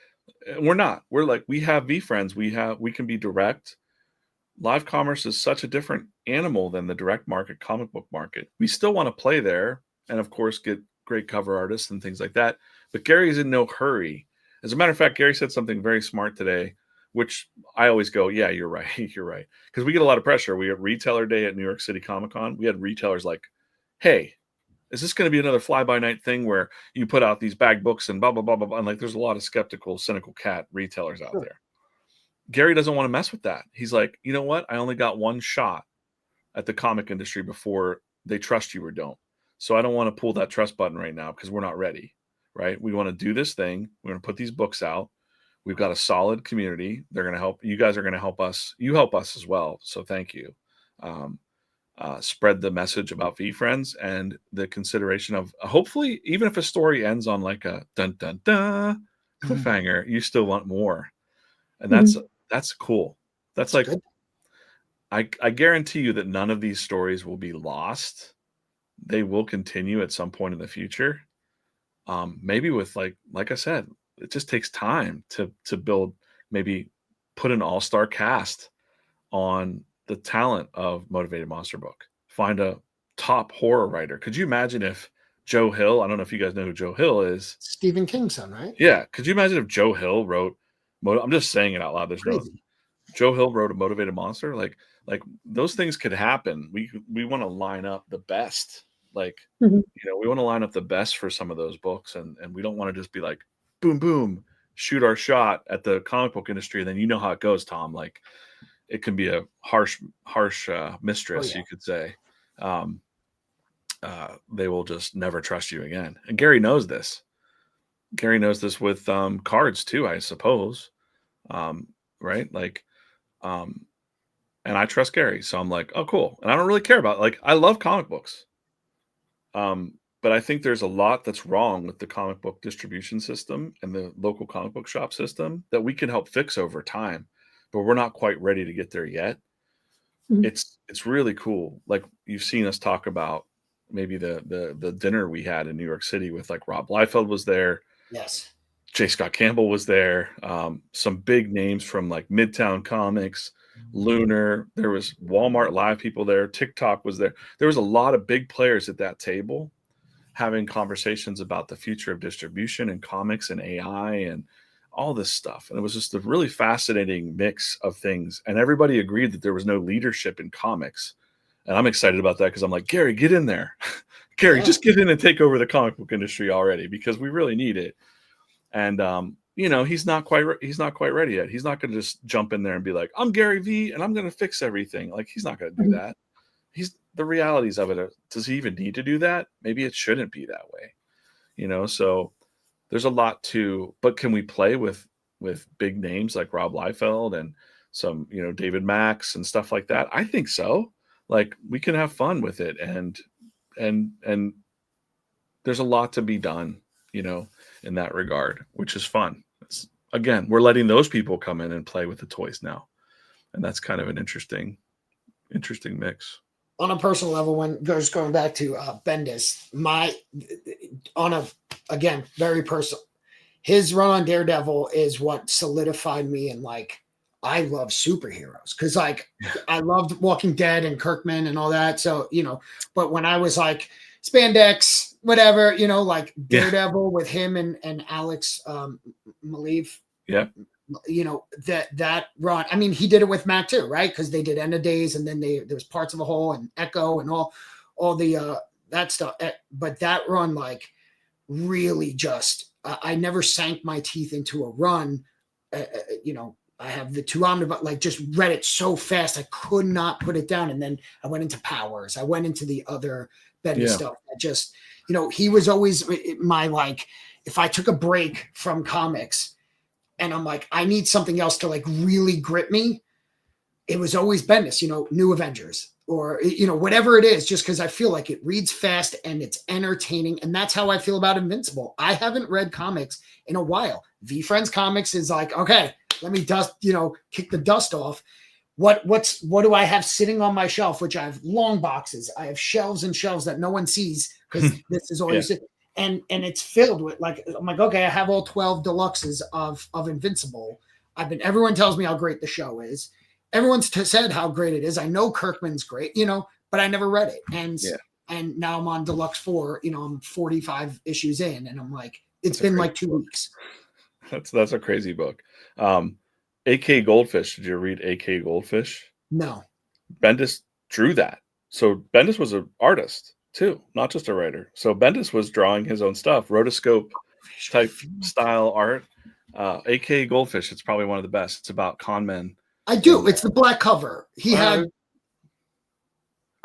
we're not. We're like, we have VeeFriends. We can be direct. Live commerce is such a different animal than the direct market, comic book market. We still want to play there, and of course get great cover artists and things like that. But Gary's in no hurry. As a matter of fact, Gary said something very smart today, which I always go, yeah, you're right. You're right. Because we get a lot of pressure. We have retailer day at New York City ComicCon. We had retailers like, hey, is this going to be another fly-by-night thing where you put out these bag books and blah, blah, blah, blah, blah. And like, there's a lot of skeptical, cynical cat retailers out there. Gary doesn't want to mess with that. He's like, you know what? I only got one shot at the comic industry before they trust you or don't. So I don't want to pull that trust button right now because we're not ready, right? We want to do this thing. We're going to put these books out. We've got a solid community. They're going to help. You guys are going to help us. You help us as well. So thank you. Spread the message about VeeFriends and the consideration of hopefully, even if a story ends on like a dun dun dun cliffhanger, you still want more. And that's cool. That's like, good. I guarantee you that none of these stories will be lost. They will continue at some point in the future. Maybe with like I said, it just takes time to build, maybe put an all-star cast on the talent of Motivated Monster Book. Find a top horror writer. Could you imagine if Joe Hill, I don't know if you guys know who Joe Hill is. Stephen King's son, right? Yeah. Could you imagine if Joe Hill wrote, I'm just saying it out loud. There's crazy. No, Joe Hill wrote a Motivated Monster. Like those things could happen. We want to line up the best. Like, we want to line up the best for some of those books. And we don't want to just be like, boom, boom, shoot our shot at the comic book industry. And then you know how it goes, Tom. Like it can be a harsh mistress, you could say. They will just never trust you again. And Gary knows this. Gary knows this with cards too, I suppose. Right? Like, and I trust Gary. So I'm like, oh, cool. And I don't really care about, like, I love comic books. But I think there's a lot that's wrong with the comic book distribution system and the local comic book shop system that we can help fix over time, but we're not quite ready to get there yet. It's really cool. Like you've seen us talk about maybe the dinner we had in New York City with like Rob Liefeld was there. Yes. J. Scott Campbell was there. Some big names from like Midtown Comics, Lunar. There was Walmart Live people there. TikTok was there. There was a lot of big players at that table having conversations about the future of distribution and comics and AI and all this stuff. And it was just a really fascinating mix of things. And everybody agreed that there was no leadership in comics. And I'm excited about that because I'm like, Gary, get in there. Gary, just get in and take over the comic book industry already because we really need it. And, he's not quite ready yet. He's not going to just jump in there and be like, I'm Gary V and I'm going to fix everything. Like he's not going to do that. The realities of it. Does he even need to do that? Maybe it shouldn't be that way, so there's a lot but can we play with big names like Rob Liefeld and some, David Max and stuff like that? I think so. Like we can have fun with it. And there's a lot to be done, in that regard, which is fun. Again, we're letting those people come in and play with the toys now. And that's kind of an interesting mix. On a personal level, when going back to Bandis, again, very personal. his run on Daredevil is what solidified me in like, I love superheroes because like I loved Walking Dead and Kirkman and all that. So, you know, but when I was like spandex, whatever, you know, like Daredevil with him and Alex Maleev. Yeah. You know, that run. I mean, he did it with Matt too, right? Because they did End of Days and then there was Parts of a Whole and Echo and all the that stuff. But that run, like, really just I never sank my teeth into a run. You know, I have the 2 omnibus, like just read it so fast I could not put it down. And then I went into Powers. I went into the other Bendis stuff. I just, you know, he was always my, like, if I took a break from comics and I'm like, I need something else to like really grip me, it was always Bendis, you know, New Avengers or, you know, whatever it is, just because I feel like it reads fast and it's entertaining. And that's how I feel about Invincible. I haven't read comics in a while. VeeFriends Comics is like, okay, let me kick the dust off. What do I have sitting on my shelf, which I have long boxes. I have shelves and shelves that no one sees because this is always and it's filled with, like, I'm like, okay, I have all 12 deluxes of Invincible. Everyone tells me how great the show is. Everyone's said how great it is. I know Kirkman's great, you know, but I never read it. And now I'm on Deluxe 4, you know, I'm 45 issues in and I'm like, it's been like 2 weeks. That's a crazy book. AK Goldfish. Did you read AK Goldfish? No. Bendis drew that. So Bendis was an artist too, not just a writer. So Bendis was drawing his own stuff, rotoscope type style art. AK Goldfish, it's probably one of the best. It's about con men. I do. It's the black cover.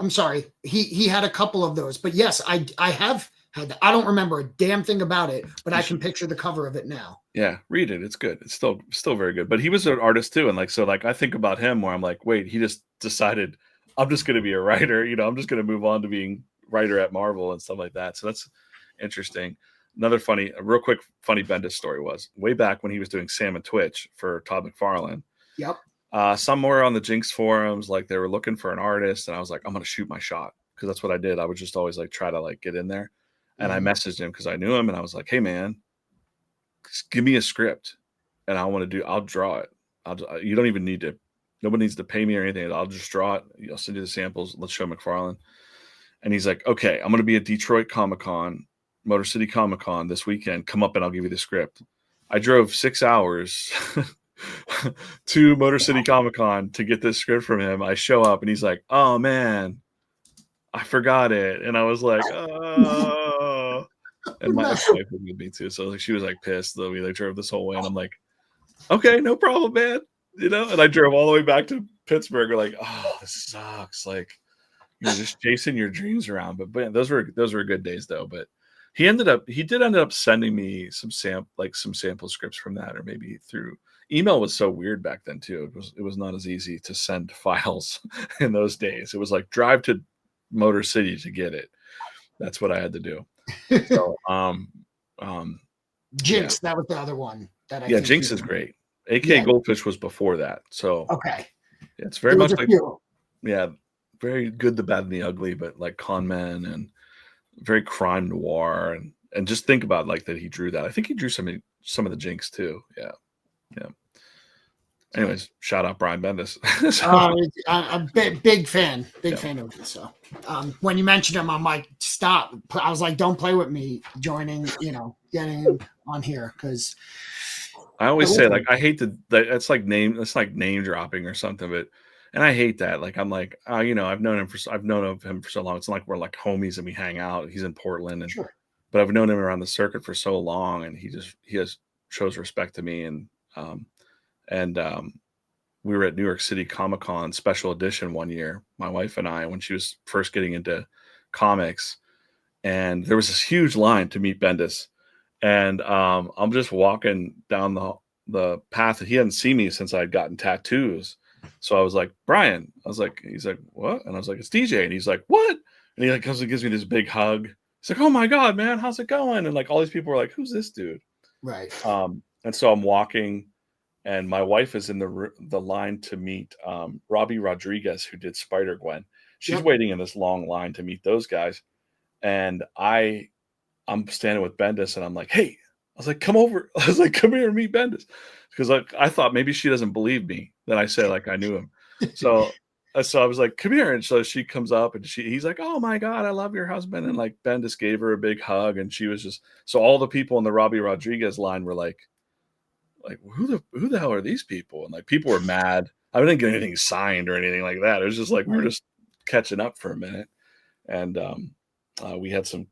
I'm sorry. He had a couple of those, but yes, I have had that. I don't remember a damn thing about it, but I can picture the cover of it now. Yeah, read it. It's good. It's still very good. But he was an artist too, and like I think about him where I'm like, wait, he just decided I'm just going to be a writer. You know, I'm just going to move on to being writer at Marvel and stuff like that. So that's interesting. Another real quick funny Bendis story was way back when he was doing Sam and Twitch for Todd McFarlane. Yep. Somewhere on the Jinx forums, like they were looking for an artist, and I was like, I'm going to shoot my shot because that's what I did. I would just always like try to like get in there. And I messaged him because I knew him, and I was like, "Hey, man, give me a script, and I'll draw it. You don't even need to. Nobody needs to pay me or anything. I'll just draw it. I'll send you the samples. Let's show McFarlane." And he's like, "Okay, I'm going to be at Detroit ComicCon, Motor City ComicCon this weekend. Come up, and I'll give you the script." I drove 6 hours to Motor City ComicCon to get this script from him. I show up, and he's like, "Oh man, I forgot it," and I was like, "Oh." And my ex-wife was with me too, so like she was like pissed that we like drove this whole way, and I'm like, "Okay, no problem, man." You know, and I drove all the way back to Pittsburgh. Like, oh, this sucks. Like, you're just chasing your dreams around. But those were good days though. But he did end up sending me some sample scripts from that, or maybe through email. Was so weird back then too. It was not as easy to send files in those days. It was like drive to Motor City to get it. That's what I had to do. So, Jinx, that was the other one that I think Jinx is great. AK Goldfish was before that. So okay. It's very much like very good, the bad, and the ugly, but like con men and very crime noir and just think about like that he drew that. I think he drew some of the Jinx too. Yeah. Anyways, shout out Brian Bendis. I'm a big fan of it. So when you mentioned him, I'm like, stop. I was like, don't play with me joining, you know, getting him on here because I always say like I hate it's like name dropping or something, and I hate that. Like I'm like, you know, I've known of him for so long. It's not like we're like homies and we hang out. He's in Portland, but I've known him around the circuit for so long, and he shows respect to me and we were at New York City Comic-Con special edition one year, my wife and I, when she was first getting into comics, and there was this huge line to meet Bendis, and I'm just walking down the path, and he hadn't seen me since I'd gotten tattoos, so I was like, "Brian," he's like, "What?" And I was like, "It's DJ," and he's like, "What?" And he like comes and gives me this big hug. He's like, "Oh my God, man, how's it going?" And like all these people were like, "Who's this dude?" Right. And so I'm walking. And my wife is in the line to meet Robbie Rodriguez, who did Spider-Gwen. She's waiting in this long line to meet those guys. And I'm standing with Bendis, and I'm like, "Hey, was like, come over. I was like, come here and meet Bandis. Because like I thought maybe she doesn't believe me that I say like I knew him. So I was like, come here. And so she comes up and he's like, oh my God, I love your husband. And like Bandis gave her a big hug. And she was just, so all the people in the Robbie Rodriguez line were like who the hell are these people? And like people were mad. I didn't get anything signed or anything like that. It was just like we're just catching up for a minute. And we had some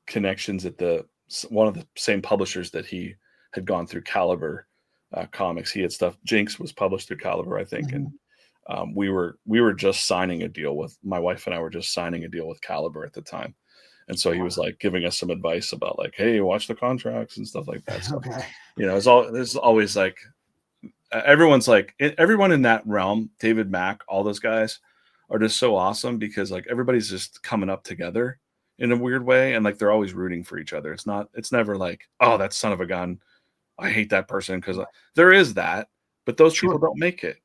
connections at one of the same publishers that he had gone through, Caliber Comics. He had stuff. Jinx was published through Caliber, I think. And we were just signing a deal with, my wife and I were just signing a deal with Caliber at the time. And so he was like giving us some advice about like, hey, watch the contracts and stuff like that. So, you know, there's always like, everyone in that realm, David Mack, all those guys are just so awesome because like everybody's just coming up together in a weird way. And like, they're always rooting for each other. It's never like, oh, that son of a gun, I hate that person. Cause there is that, but those people don't make it.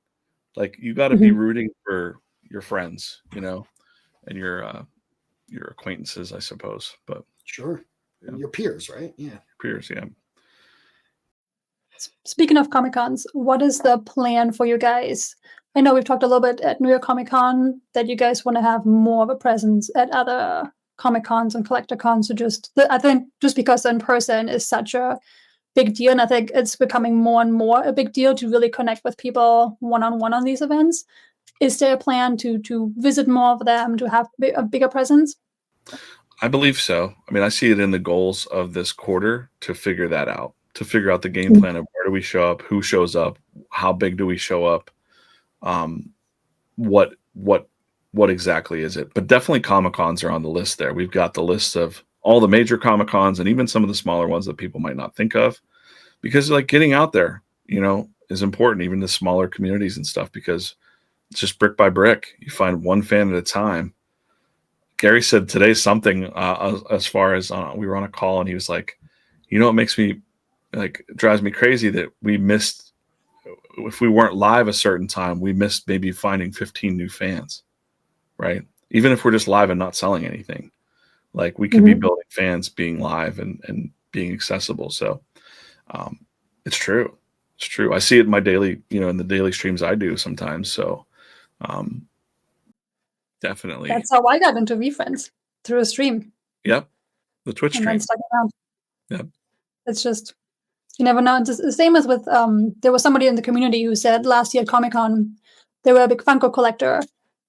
Like you got to be rooting for your friends, you know, and your acquaintances, I suppose, but your peers, right? Yeah. Peers. Yeah. Speaking of ComicCons, what is the plan for you guys? I know we've talked a little bit at New York Comic Con that you guys want to have more of a presence at other Comic Cons and collector cons. So I think just because in person is such a big deal, and I think it's becoming more and more a big deal to really connect with people one-on-one on these events. Is there a plan to visit more of them, to have a bigger presence? I believe so. I mean, I see it in the goals of this quarter to figure that out, to figure out the game plan of where do we show up, who shows up, how big do we show up, what exactly is it? But definitely ComicCons are on the list there. We've got the list of all the major ComicCons and even some of the smaller ones that people might not think of, because like getting out there, you know, is important, even the smaller communities and stuff, because it's just brick by brick. You find one fan at a time. Gary said today something as far as we were on a call and he was like, you know, it makes me like, it drives me crazy that we missed, if we weren't live a certain time, we missed maybe finding 15 new fans, right? Even if we're just live and not selling anything, like we could be building fans being live and being accessible. So it's true. It's true. I see it in my daily, you know, in the daily streams I do sometimes. So definitely. That's how I got into VeeFriends, through a stream. Yep. The Twitch and stream. Then stuck around. Yep. It's just, you never know. It's the same as with, there was somebody in the community who said last year at Comic-Con, they were a big Funko collector,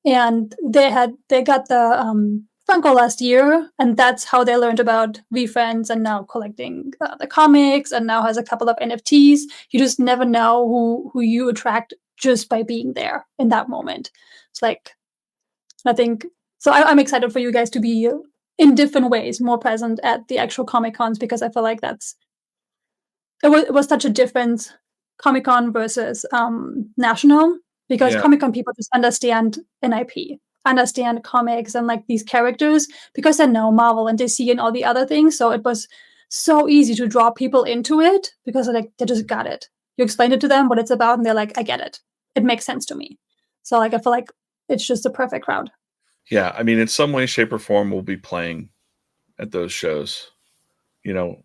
and they got the Funko last year, and that's how they learned about VeeFriends and now collecting the comics, and now has a couple of NFTs. You just never know who you attract just by being there in that moment. It's like, I think, so I'm excited for you guys to be in different ways more present at the actual Comic Cons, because I feel like it was such a different Comic Con versus national, because Comic Con people just understand an IP, understand comics and like these characters because they know Marvel and DC and all the other things. So it was so easy to draw people into it because like they just got it. You explained it to them what it's about and they're like, I get it. It makes sense to me. So like I feel like it's just a perfect crowd. Yeah, I mean, in some way, shape, or form, we'll be playing at those shows. You know,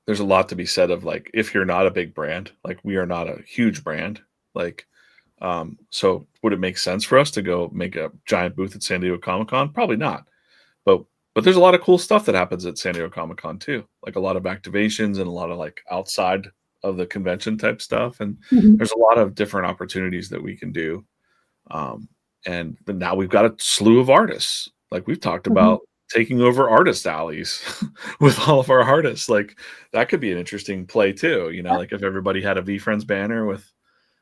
there's a lot to be said of like, if you're not a big brand, like we are not a huge brand, like, so would it make sense for us to go make a giant booth at San Diego Comic-Con? Probably not. But there's a lot of cool stuff that happens at San Diego Comic-Con too, like a lot of activations and a lot of like outside of the convention type stuff. And there's a lot of different opportunities that we can do. But now we've got a slew of artists. Like we've talked about taking over artist alleys with all of our artists. Like that could be an interesting play too. You know, like if everybody had a VeeFriends banner with,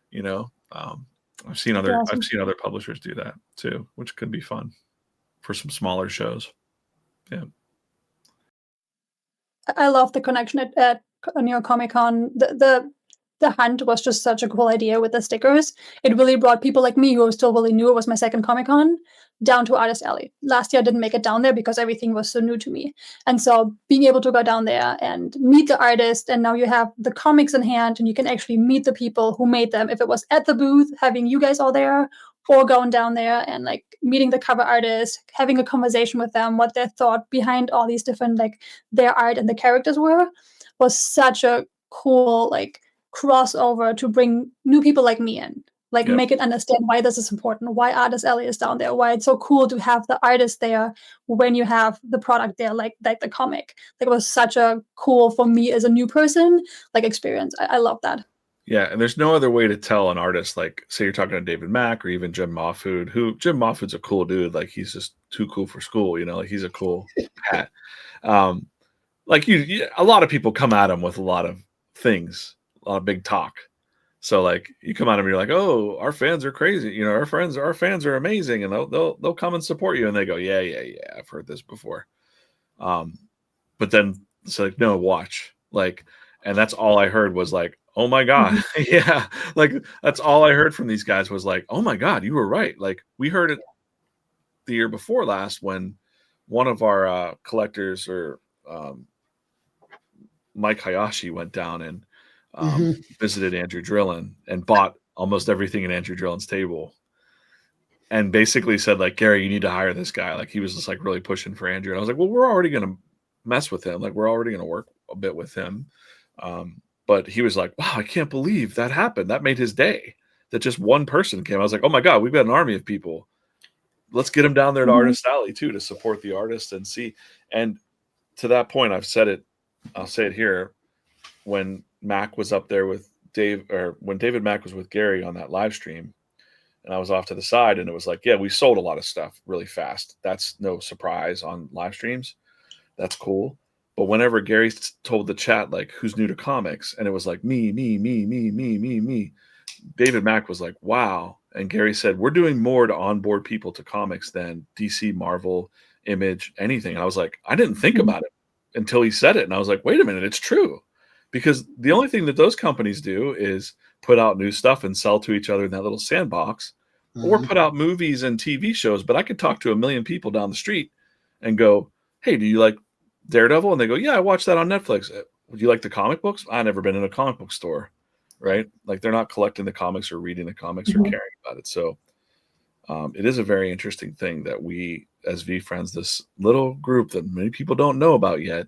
you know, I've seen other publishers do that too, which could be fun for some smaller shows. Yeah. I love the connection at New York Comic Con. The hunt was just such a cool idea with the stickers. It really brought people like me, who was still really new, it was my second Comic-Con, down to Artist Alley. Last year I didn't make it down there because everything was so new to me. And so being able to go down there and meet the artist, and now you have the comics in hand and you can actually meet the people who made them. If it was at the booth, having you guys all there, or going down there and like meeting the cover artist, having a conversation with them, what they thought behind all these different, like their art and the characters were was such a cool like crossover to bring new people like me in. Like Yep. make it understand why this is important, why Artist Alley is down there, why it's so cool to have the artist there when you have the product there, like the comic. Like it was such a cool for me as a new person, like experience. I love that. Yeah, and there's no other way to tell an artist, like say you're talking to David Mack or even Jim Mahfood, who Jim Mahfood's a cool dude, like he's just too cool for school, you know, like he's a cool hat. Like a lot of people come at him with a lot of things, a lot of big talk. So like you come at him, and you're like, oh, our fans are crazy, you know, our fans are amazing, and they'll come and support you, and they go, yeah, I've heard this before. But then it's like, no, watch, like, and that's all I heard was like, oh my God, yeah, like that's all I heard from these guys was like, oh my God, you were right. Like we heard it the year before last when one of our collectors or Mike Hayashi went down and visited Andrew Drillin and bought almost everything at Andrew Drillin's table, and basically said like, Gary, you need to hire this guy. Like he was just like really pushing for Andrew, and I was like, well, we're already going to mess with him. Like we're already going to work a bit with him. But he was like, wow, I can't believe that happened. That made his day that just one person came. I was like, oh my God, we've got an army of people. Let's get him down there to Artist Alley too, to support the artist and see. And to that point, I've said it, I'll say it here. When Mac was up there with Dave, or when David Mack was with Gary on that live stream, and I was off to the side, and it was like, yeah, we sold a lot of stuff really fast. That's no surprise on live streams. That's cool. But whenever Gary told the chat, like, who's new to comics, and it was like, me, David Mack was like, wow. And Gary said, we're doing more to onboard people to comics than DC, Marvel, Image, anything. And I was like, I didn't think about it until he said it. And I was like, wait a minute, it's true. Because the only thing that those companies do is put out new stuff and sell to each other in that little sandbox, or put out movies and TV shows. But I could talk to a million people down the street and go, hey, do you like Daredevil? And they go, yeah, I watched that on Netflix. Would you like the comic books? I've never been in a comic book store, right? Like they're not collecting the comics or reading the comics or caring about it. So it is a very interesting thing that we, as VeeFriends, this little group that many people don't know about yet,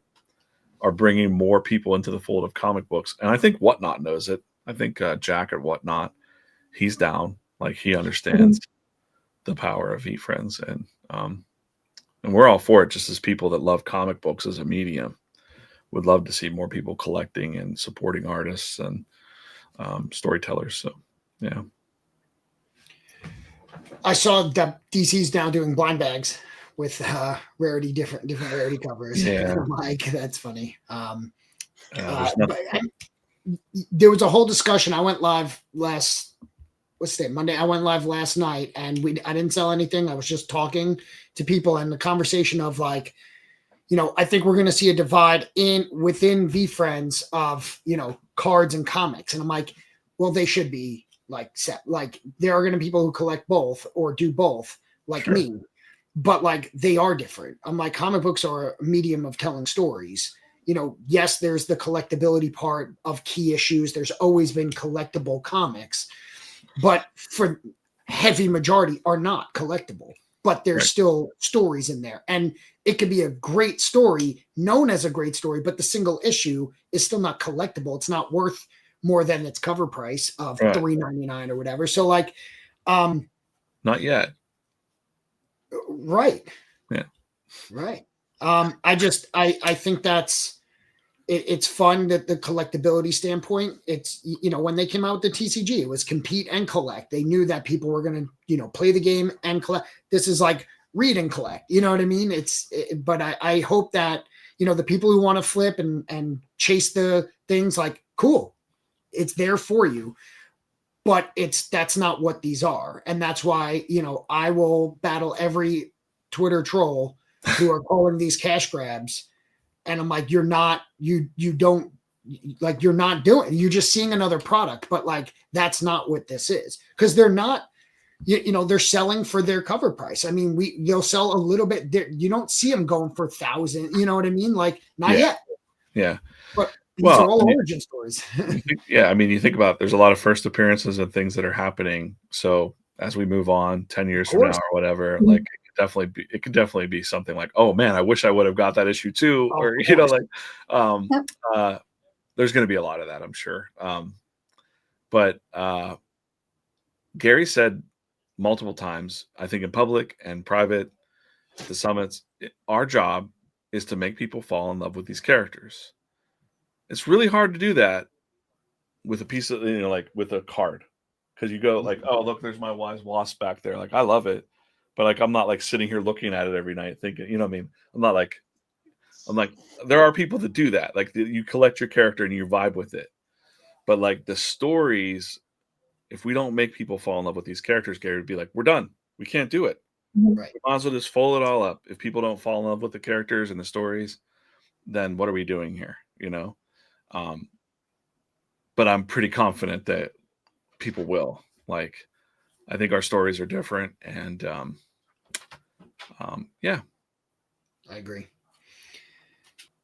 are bringing more people into the fold of comic books. And I think Whatnot knows it. I think Jack at Whatnot, he's down. Like he understands the power of VeeFriends, and we're all for it, just as people that love comic books as a medium. Would love to see more people collecting and supporting artists and storytellers. So, yeah. I saw that DC's now doing blind bags with rarity, different rarity covers. Yeah. Like, that's funny. There was a whole discussion. I went live Monday. I went live last night, and I didn't sell anything. I was just talking to people, and the conversation of like, you know, I think we're going to see a divide within VeeFriends of, you know, cards and comics. And I'm like, well, they should be like set. Like there are going to be people who collect both or do both, like me, but like they are different. I'm like, comic books are a medium of telling stories. You know, yes, there's the collectability part of key issues. There's always been collectible comics, but for heavy majority are not collectible, but there's still stories in there. And it could be a great story, known as a great story, but the single issue is still not collectible. It's not worth more than its cover price of $3.99 or whatever. So like, not yet. Right. Yeah. Right. I think that's, it's fun that the collectability standpoint, it's, you know, when they came out with the TCG, it was compete and collect. They knew that people were going to, you know, play the game and collect. This is like read and collect, you know what I mean? But I hope that, you know, the people who want to flip and chase the things, like, cool, it's there for you, but that's not what these are. And that's why, you know, I will battle every Twitter troll who are calling these cash grabs. And I'm like, you're not doing, you're just seeing another product, but like, that's not what this is. Cause they're not, you know, they're selling for their cover price. I mean, they'll sell a little bit. You don't see them going for 1,000, you know what I mean? Like not yet. Yeah. But these are all origin stories. Yeah. I mean, you think about, there's a lot of first appearances and things that are happening. So as we move on 10 years from now or whatever, like, it could definitely be something like, oh man, I wish I would have got that issue too. Or, you know, like, there's going to be a lot of that, I'm sure. But Gary said multiple times, I think in public and private, at the summits, our job is to make people fall in love with these characters. It's really hard to do that with a piece of, like with a card. Because you go like, oh, look, there's my wise wasp back there. Like, I love it. But like, I'm not like sitting here looking at it every night thinking, you know what I mean? I'm like, there are people that do that. Like you collect your character and you vibe with it. But like the stories, if we don't make people fall in love with these characters, Gary would be like, we're done. We can't do it. Right. We might as well just fold it all up. If people don't fall in love with the characters and the stories, then what are we doing here? But I'm pretty confident that people will. Like, I think our stories are different, and yeah. I agree.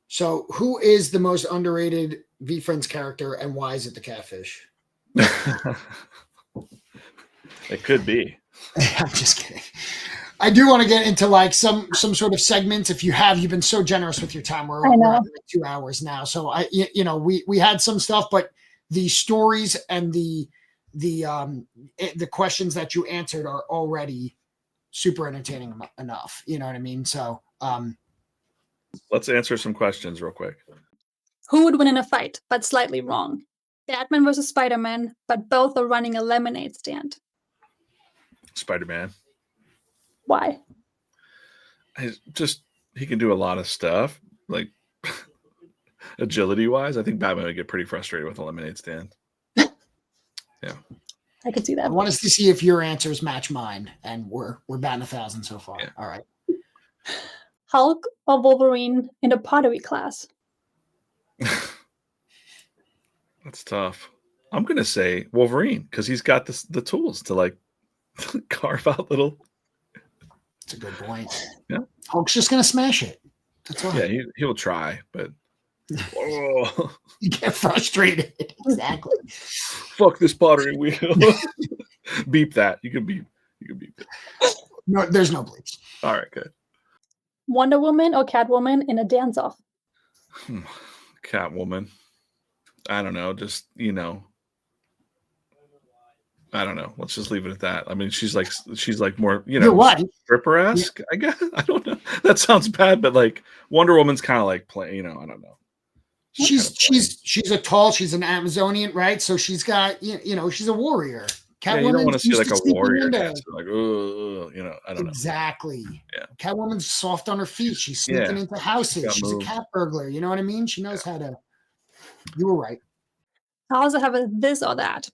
So, who is the most underrated VeeFriends character, and why is it the catfish? It could be. I'm just kidding. I do want to get into like some sort of segments. If you've been so generous with your time. We're at like 2 hours now. So we had some stuff, but the stories and the questions that you answered are already super entertaining enough. You know what I mean? So let's answer some questions real quick. Who would win in a fight, but slightly wrong? Batman versus Spider-Man, but both are running a lemonade stand. Spider-Man. Why? He can do a lot of stuff, like agility-wise. I think Batman would get pretty frustrated with a lemonade stand. Yeah, I could see that. I want us to see if your answers match mine, and we're batting 1,000 so far. Yeah. All right. Hulk or Wolverine in the pottery class? That's tough. I'm gonna say Wolverine because he's got the tools to like carve out little. That's a good point. Yeah, Hulk's just gonna smash it. That's all. Yeah, he'll try, but oh. You get frustrated. Exactly. Fuck this pottery wheel. Beep that. You can beep it. No, there's no bleeps. All right, good. Wonder Woman or Catwoman in a dance-off? Catwoman. I don't know. Just I don't know. Let's just leave it at that. I mean, she's like more, stripper-esque, I guess. I don't know. That sounds bad, but like Wonder Woman's kind of like play, I don't know. She's a tall, she's an Amazonian, right? So she's got, she's a warrior. Catwoman, you don't want to see like a warrior dance, like, I don't know. Exactly. Yeah. Catwoman's soft on her feet. She's sneaking into houses. She's a cat burglar. You know what I mean? She knows how to. You were right. I also have a this or that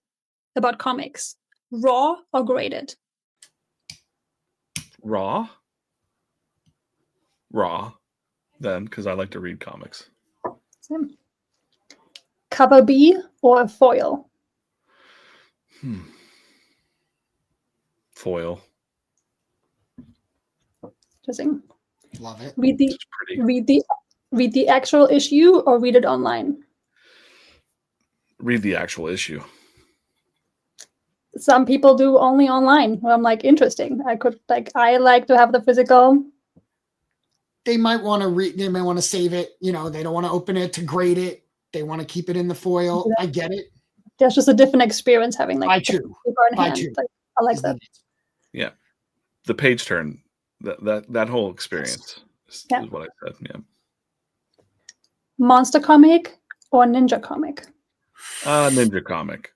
about comics. Raw or graded? Raw, then, because I like to read comics. Same. Cover B or foil? Foil. Interesting. Love it. Read the actual issue or read it online? Read the actual issue. Some people do only online. Well, I'm like, interesting. I like to have the physical. They might want to read. They might want to save it. They don't want to open it to grade it. They want to keep it in the foil. Yeah. I get it. There's just a different experience having like paper in hand. Like, I like that. Yeah, the page turn. That whole experience is what I said. Yeah. Monster comic or ninja comic? Ninja comic.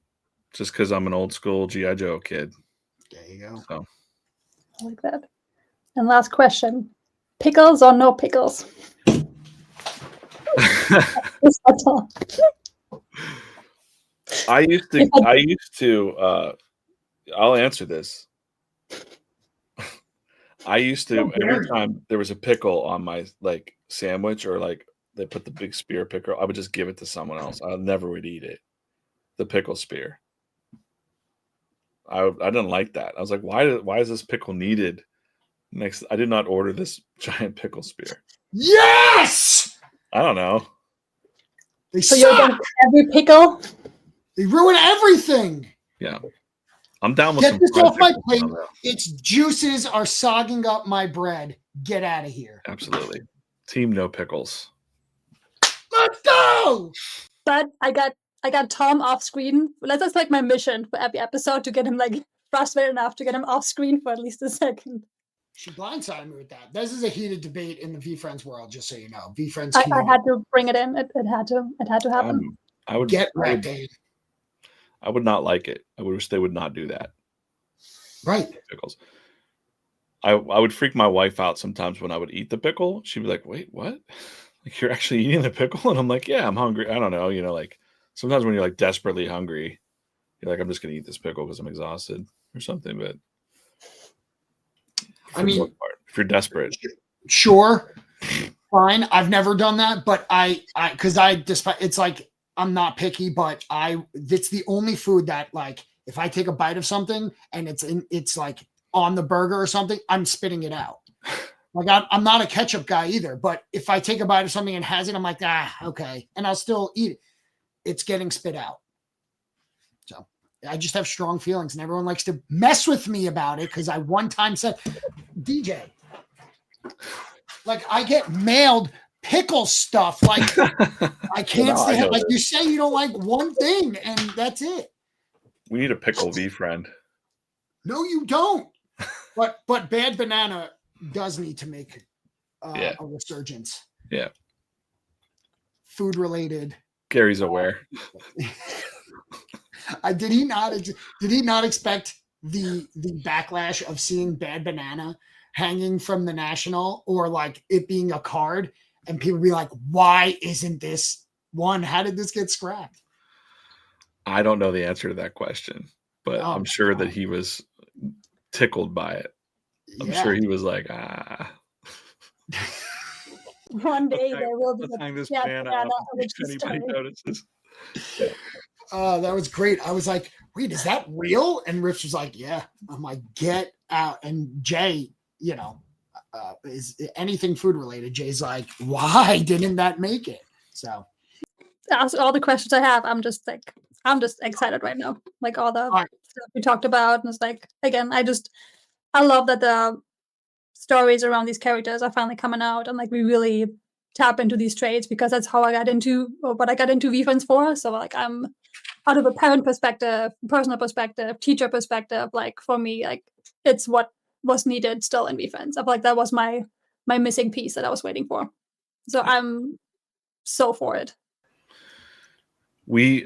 Just because I'm an old school G.I. Joe kid. There you go. So. I like that. And last question. Pickles or no pickles? That's all. I used to I'll answer this. I used to, every time there was a pickle on my like sandwich or like they put the big spear pickle, I would just give it to someone else. I never would eat it. The pickle spear. I didn't like that. I was like, why is this pickle needed? Next, I did not order this giant pickle spear. Yes! I don't know. So you're against every pickle? They ruin everything. Yeah. I'm down with Get this off my plate. Its juices are sogging up my bread. Get out of here. Absolutely. Team no pickles. Let's go! But I got Tom off screen. That's like my mission for every episode, to get him like frustrated enough to get him off screen for at least a second. She blindsided me with that. This is a heated debate in the VeeFriends world, just so you know. VeeFriends. I had to bring it in. It had to happen. I would get wrecked, Dave. I would not like it. I wish they would not do that. Right. Pickles. I would freak my wife out sometimes when I would eat the pickle. She'd be like, "Wait, what? Like, you're actually eating the pickle?" And I'm like, "Yeah, I'm hungry." I don't know. You know, like sometimes when you're like desperately hungry, you're like, "I'm just gonna eat this pickle because I'm exhausted or something." But I mean, if you're desperate, sure, fine. I've never done that, but because despite it's like I'm not picky, but it's the only food that, like, if I take a bite of something and it's like on the burger or something, I'm spitting it out. Like I'm not a ketchup guy either, but if I take a bite of something and has it, I'm like, okay, and I'll still eat it. It's getting spit out. So I just have strong feelings, and everyone likes to mess with me about it because I one time said, DJ, like I get mailed pickle stuff. Like I can't stand. Like you say, you don't like one thing, and that's it. We need a pickle VeeFriend. No, you don't. But Bad Banana does need to make a resurgence. Yeah. Food related. Gary's aware. Did he not expect the backlash of seeing Bad Banana hanging from the National, or like it being a card, and people be like, why isn't this one? How did this get scrapped? I don't know the answer to that question, but I'm sure that he was tickled by it. I'm sure he was like, One day there will be hang this Bad banana Banana up if origin anybody story. notices. That was great. I was like, wait, is that real? And Rich was like, yeah. I'm like, get out. And Jay, you know, is anything food related. Jay's like, why didn't that make it? So ask all the questions I have. I'm just excited right now. Like all the stuff we talked about. And it's like, again, I love that the stories around these characters are finally coming out, and like we really tap into these traits, because that's how I got into, or what I got into VeeFriends for. So like I'm out of a parent perspective, personal perspective, teacher perspective, like for me, like it's what was needed still in VeeFriends. I feel like that was my missing piece that I was waiting for. So I'm so for it. We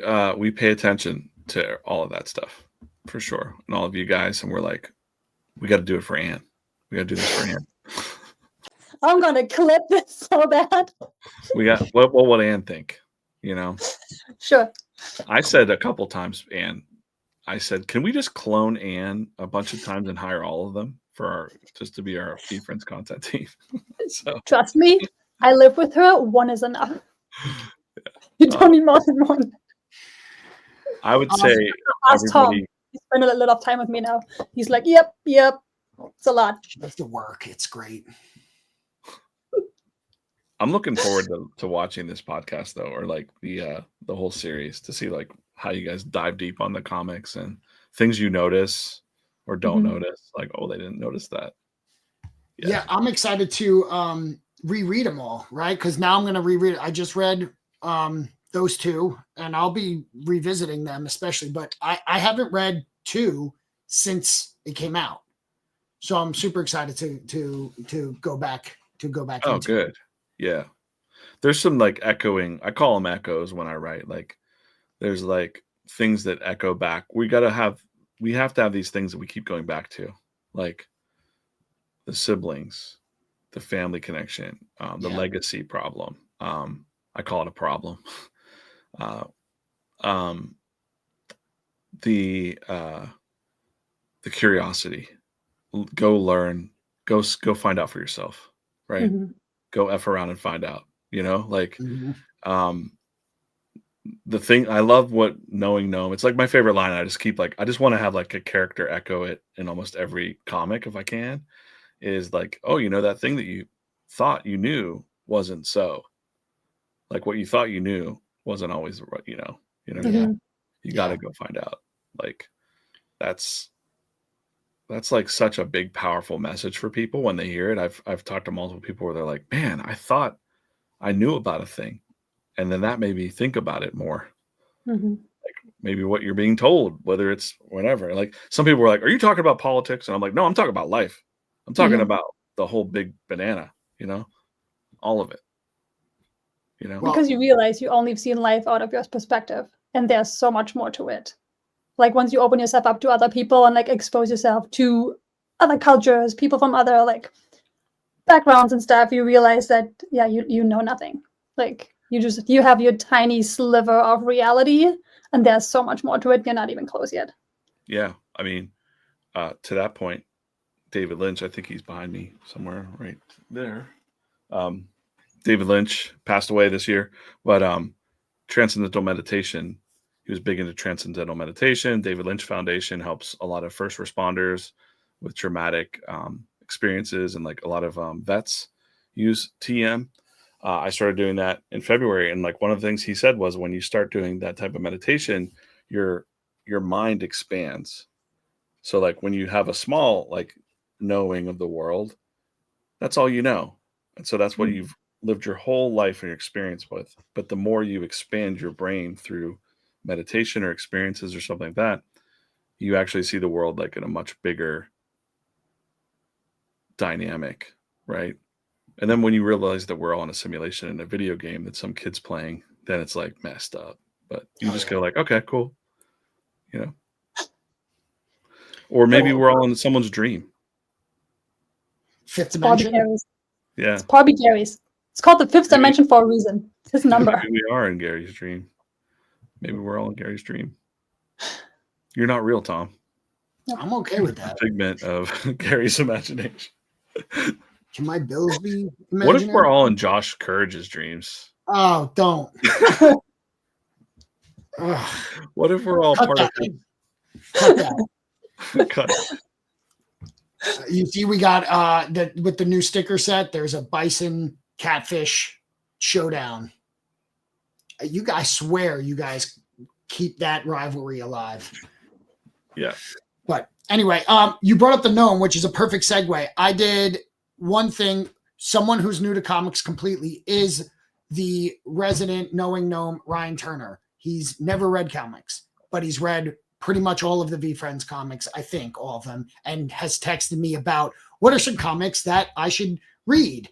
pay attention to all of that stuff for sure, and all of you guys, and we're like, we got to do it for Anne. We got to do this for Anne. I'm gonna clip this so bad. We got what would Anne think? You know. Sure. I said a couple times, Anne. I said, can we just clone Anne a bunch of times and hire all of them just to be our VeeFriends content team? So trust me, I live with her. One is enough. You don't need more than one. I would say ask Tom. He spent a lot of time with me now. He's like, yep. It's a lot. She has to work. It's great. I'm looking forward to watching this podcast though, or like the whole series, to see like how you guys dive deep on the comics and things you notice or don't notice. Like, oh, they didn't notice that. Yeah, I'm excited to reread them all, right? Because now I'm going to reread. I just read those two, and I'll be revisiting them, especially. But I haven't read 2 since it came out, so I'm super excited to go back Oh, good. Yeah, there's some like echoing. I call them echoes when I write. Like, there's like things that echo back. We have to have these things that we keep going back to, like the siblings, the family connection, the legacy problem. I call it a problem. The curiosity. Go learn. Go find out for yourself. Right. Go F around and find out, you know, like, the thing I love what knowing gnome. It's like my favorite line. I just want to have like a character echo it in almost every comic if I can, is like, oh, you know, that thing that you thought you knew wasn't so. Like what you thought you knew wasn't always right, you know, you got to go find out. Like that's like such a big, powerful message for people when they hear it. I've talked to multiple people where they're like, man, I thought I knew about a thing, And then that made me think about it more. Mhm. Maybe what you're being told, whether it's whatever. Like some people were like, "Are you talking about politics?" And I'm like, "No, I'm talking about life. I'm talking Mhm. about the whole big banana, all of it, Well, Because you realize you only have seen life out of your perspective, and there's so much more to it. Like once you open yourself up to other people and like expose yourself to other cultures, people from other like backgrounds and stuff, you realize that you know nothing. Like you have your tiny sliver of reality, and there's so much more to it. You're not even close yet. Yeah. I mean, to that point, David Lynch, I think he's behind me somewhere right there. David Lynch passed away this year, but transcendental meditation, he was big into transcendental meditation. David Lynch Foundation helps a lot of first responders with traumatic experiences, and like a lot of vets use TM. I started doing that in February, and like one of the things he said was when you start doing that type of meditation, your mind expands. So like when you have a small like knowing of the world, that's all you know. And so that's what Mm. you've lived your whole life and your experience with. But the more you expand your brain through meditation or experiences or something like that, you actually see the world like in a much bigger dynamic, right? And then when you realize that we're all in a simulation in a video game that some kid's playing, then it's like messed up. But you just go like, okay, cool. Or maybe we're all in someone's dream. Fifth Barbie dimension. Gary's. Yeah. It's Barbie Gary's. It's called the fifth dimension for a reason. It's his number. Maybe we are in Gary's dream. Maybe we're all in Gary's dream. You're not real, Tom. I'm okay with that. Figment of Gary's imagination. Can my bills be imaginary? What if we're all in Josh Courage's dreams? Oh, don't. What if we're all Cut part that. of Cut that. Cut. You see, we got with the new sticker set, there's a bison catfish showdown. You guys swear you guys keep that rivalry alive. Yeah. But anyway, you brought up the gnome, which is a perfect segue. I did one thing. Someone who's new to comics completely is the resident knowing gnome, Ryan Turner. He's never read comics, but he's read pretty much all of the VeeFriends comics, I think all of them, and has texted me about what are some comics that I should read,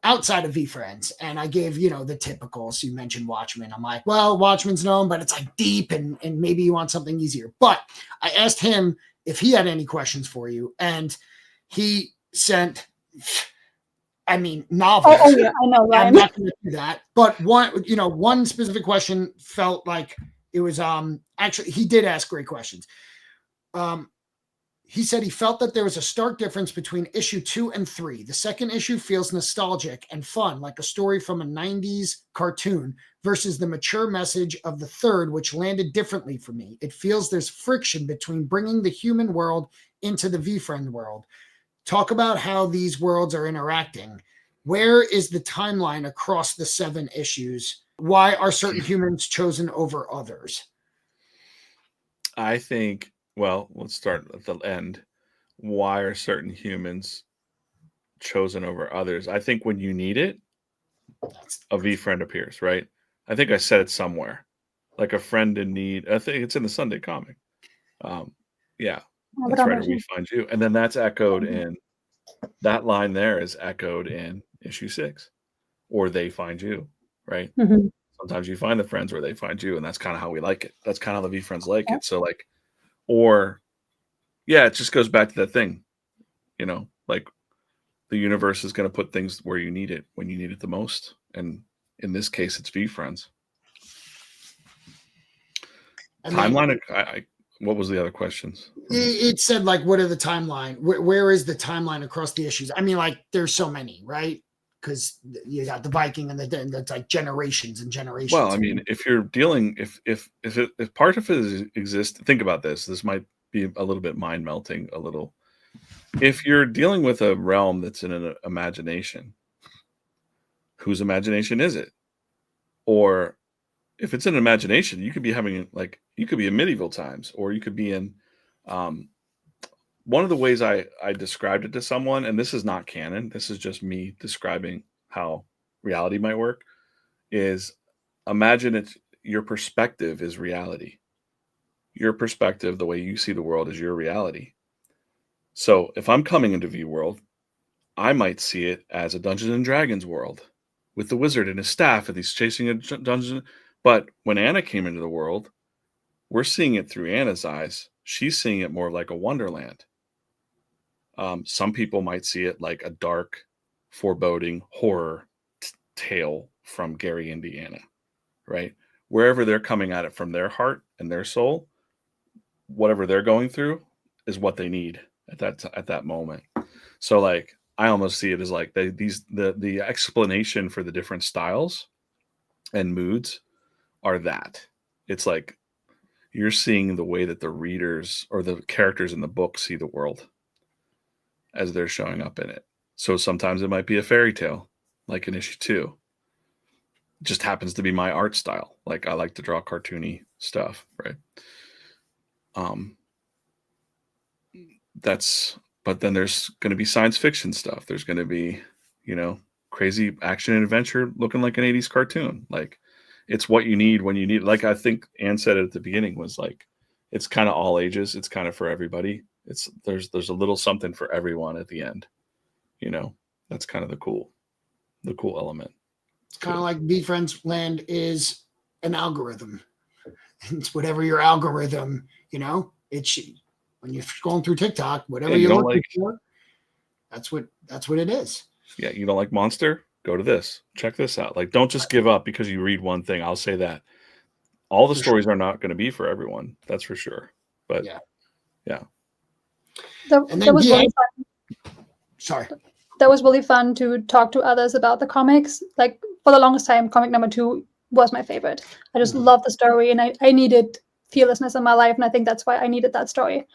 outside of VeeFriends. And I gave, the typicals. You mentioned Watchmen. I'm like, well, Watchmen's known, but it's like deep and maybe you want something easier. But I asked him if he had any questions for you, and he sent, novels. Oh yeah, I know, Ryan. I'm not going to do that. But one specific question felt like it was actually he did ask great questions. He said he felt that there was a stark difference between issue 2 and 3. The second issue feels nostalgic and fun, like a story from a 90s cartoon, versus the mature message of the third, which landed differently for me. It feels there's friction between bringing the human world into the VeeFriend world. Talk about how these worlds are interacting. Where is the timeline across the 7 issues? Why are certain humans chosen over others? I think, well, let's start at the end. Why are certain humans chosen over others? I think when you need it, a VeeFriend appears, right? I think I said it somewhere. Like a friend in need. I think it's in the Sunday comic. Yeah, that's right. Or we find you. And then that's echoed in, that line there is echoed in issue 6. Or they find you, right? Mm-hmm. Sometimes you find the friends where they find you, and that's kind of how we like it. That's kind of how the VeeFriends like it. So like, or yeah, it just goes back to that thing, like the universe is going to put things where you need it when you need it the most. And in this case, it's VeeFriends. Timeline. What was the other questions? It said like, what are the timeline? Where is the timeline across the issues? I mean, like there's so many, right? Because you got the Viking and that's like generations and generations. Well, I mean, if you're dealing, if part of it exists, think about this. This might be a little bit mind melting, a little. If you're dealing with a realm that's in an imagination, whose imagination is it? Or if it's an imagination, you could be having you could be in medieval times, or you could be in. One of the ways I described it to someone, and this is not canon, this is just me describing how reality might work, is imagine it's your perspective is reality. Your perspective, the way you see the world, is your reality. So if I'm coming into V World, I might see it as a Dungeons and Dragons world with the wizard and his staff and he's chasing a dungeon. But when Anna came into the world, we're seeing it through Anna's eyes. She's seeing it more like a wonderland. Some people might see it like a dark, foreboding horror tale from Gary, Indiana, right? Wherever they're coming at it from their heart and their soul, whatever they're going through is what they need at that moment. So like, I almost see it as like the explanation for the different styles and moods are that. It's like you're seeing the way that the readers or the characters in the book see the world as they're showing up in it. So sometimes it might be a fairy tale, like in issue 2. It just happens to be my art style. Like I like to draw cartoony stuff, right? But then there's going to be science fiction stuff. There's going to be, crazy action and adventure looking like an 80s cartoon. Like it's what you need when you need, like I think Anne said it at the beginning, was like, it's kind of all ages. It's kind of for everybody. There's a little something for everyone at the end. That's kind of the cool element. It's kind of like VeeFriends Land is an algorithm. It's whatever your algorithm, it's when you're scrolling through TikTok, whatever you're looking for, that's what it is. Yeah, you don't like Monster? Go to this. Check this out. Like, don't just give up because you read one thing. I'll say that. All the stories are not going to be for everyone. That's for sure. But yeah. That was really fun. Sorry. That was really fun to talk to others about the comics. Like for the longest time, comic number 2 was my favorite. I just love the story, and I needed fearlessness in my life, and I think that's why I needed that story.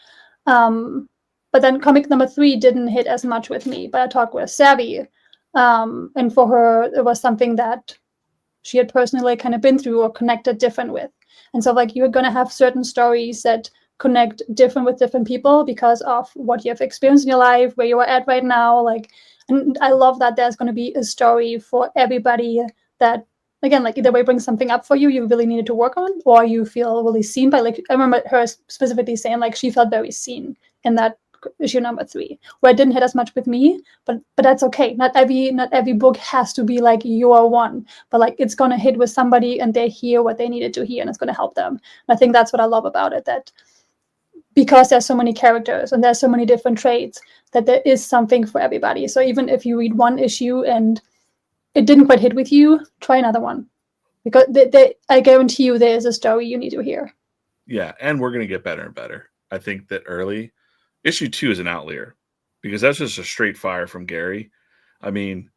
But then comic number 3 didn't hit as much with me. But I talked with Savvy, and for her, it was something that she had personally kind of been through or connected different with. And so like you're going to have certain stories that connect different with different people because of what you have experienced in your life, where you are at right now. Like, and I love that there's going to be a story for everybody that, again, like either way brings something up for you really needed to work on, or you feel really seen by. Like I remember her specifically saying like she felt very seen in that issue number 3, where it didn't hit as much with me, but that's okay. Not every book has to be like your one, but like it's gonna hit with somebody and they hear what they needed to hear and it's gonna help them. And I think that's what I love about it, that because there's so many characters and there's so many different traits, that there is something for everybody. So even if you read one issue and it didn't quite hit with you, try another one, because I guarantee you there is a story you need to hear. Yeah, and we're gonna get better and better. I think that early issue 2 is an outlier because that's just a straight fire from Gary. I mean,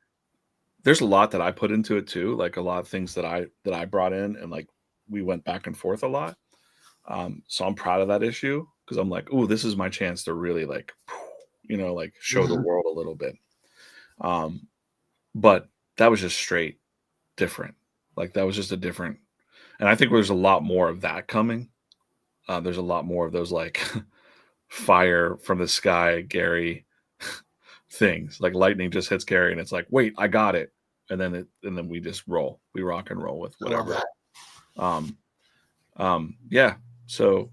there's a lot that I put into it too, like a lot of things that I brought in, and like we went back and forth a lot. So I'm proud of that issue because I'm like, oh, this is my chance to really like, like show the world a little bit. But that was just straight different. Like that was just a different, and I think there's a lot more of that coming. There's a lot more of those like fire from the sky Gary things, like lightning just hits Gary and it's like, wait, I got it, and then we just roll, we rock and roll with whatever. Yeah, so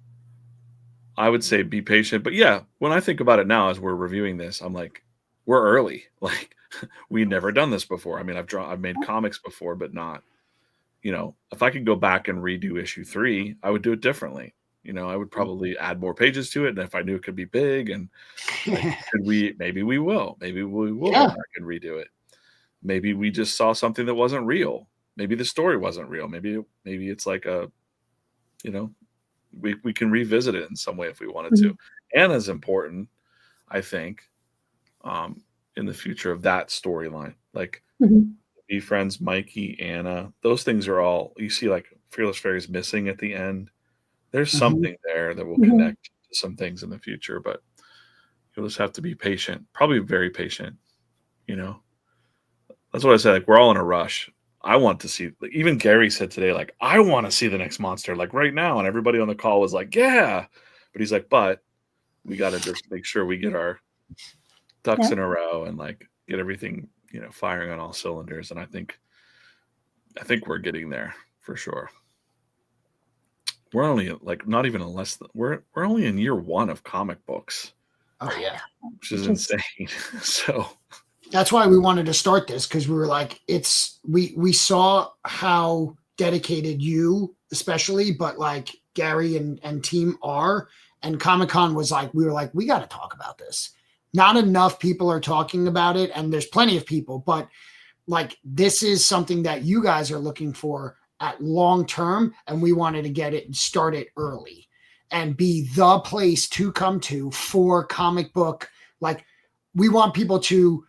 I would say be patient, but yeah, when I think about it now as we're reviewing this, I'm like, we're early. Like we've never done this before. I mean, I've made comics before, but not, if I could go back and redo issue 3, I would do it differently. I would probably add more pages to it. And if I knew it could be big and like, maybe we will go back and redo it. Maybe we just saw something that wasn't real. Maybe the story wasn't real. Maybe it's like we can revisit it in some way if we wanted to. Anna's important, I think, in the future of that storyline. Like VeeFriends, Mikey, Anna, those things are all, you see like Fearless Fairy's missing at the end. There's something there that will connect to some things in the future, but you'll just have to be patient, probably very patient. That's what I said. Like we're all in a rush. I want to see, like, even Gary said today, like, I want to see the next monster, like right now. And everybody on the call was like, yeah, but he's like, but we got to just make sure we get our ducks in a row and like get everything, firing on all cylinders. And I think I think we're getting there for sure. We're only like not even we're only in year 1 of comic books. Oh yeah, which is insane. So that's why we wanted to start this, because we were like, we saw how dedicated you especially, but like Gary and team are, and ComicCon was like, we were like, we got to talk about this. Not enough people are talking about it, and there's plenty of people, but like this is something that you guys are looking for at long term, and we wanted to get it and start it early and be the place to come to for comic book. Like, we want people to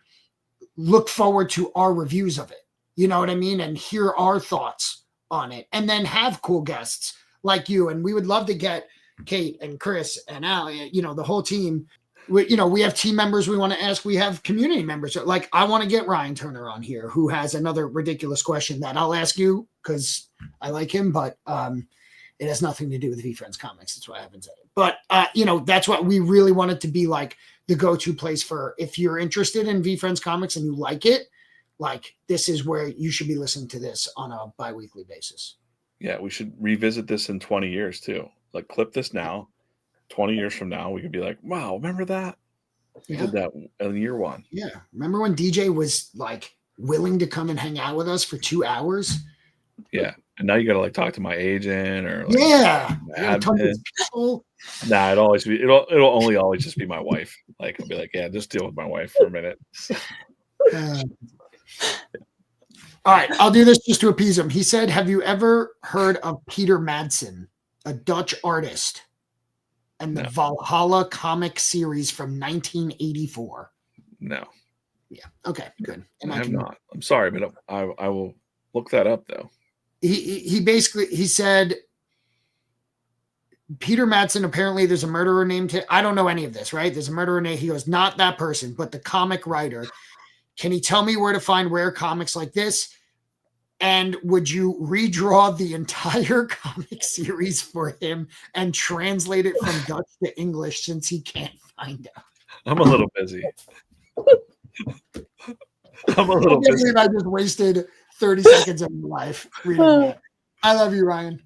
look forward to our reviews of it. You know what I mean? And hear our thoughts on it, and then have cool guests like you. And we would love to get Kate and Chris and Al, you know, the whole team. We have team members we want to ask. We have community members. Like, I want to get Ryan Turner on here, who has another ridiculous question that I'll ask you because I like him, but it has nothing to do with VeeFriends Comics. That's why I haven't said it. But, that's what we really wanted to be, like, the go-to place for if you're interested in VeeFriends Comics and you like it, like, this is where you should be listening to this on a bi-weekly basis. Yeah, we should revisit this in 20 years too. Like, clip this now. 20 years from now, we could be like, wow, remember that? We did that in year 1. Yeah. Remember when DJ was like willing to come and hang out with us for 2 hours? Yeah. And now you got to like talk to my agent or like, nah, it'll only always just be my wife. Like, I'll be like, yeah, just deal with my wife for a minute. All right. I'll do this just to appease him. He said, have you ever heard of Peter Madsen, a Dutch artist, and the Valhalla comic series from 1984? No. Yeah. Okay, good. And I have not. I'm sorry, but I will look that up though. He said Peter Madsen, apparently there's a murderer named him. I don't know any of this, right? There's a murderer named, he goes, not that person, but the comic writer. Can he tell me where to find rare comics like this? And would you redraw the entire comic series for him and translate it from Dutch to English, since he can't find it? I'm a little busy. Busy. I just wasted 30 seconds of my life reading that. I love you, Ryan.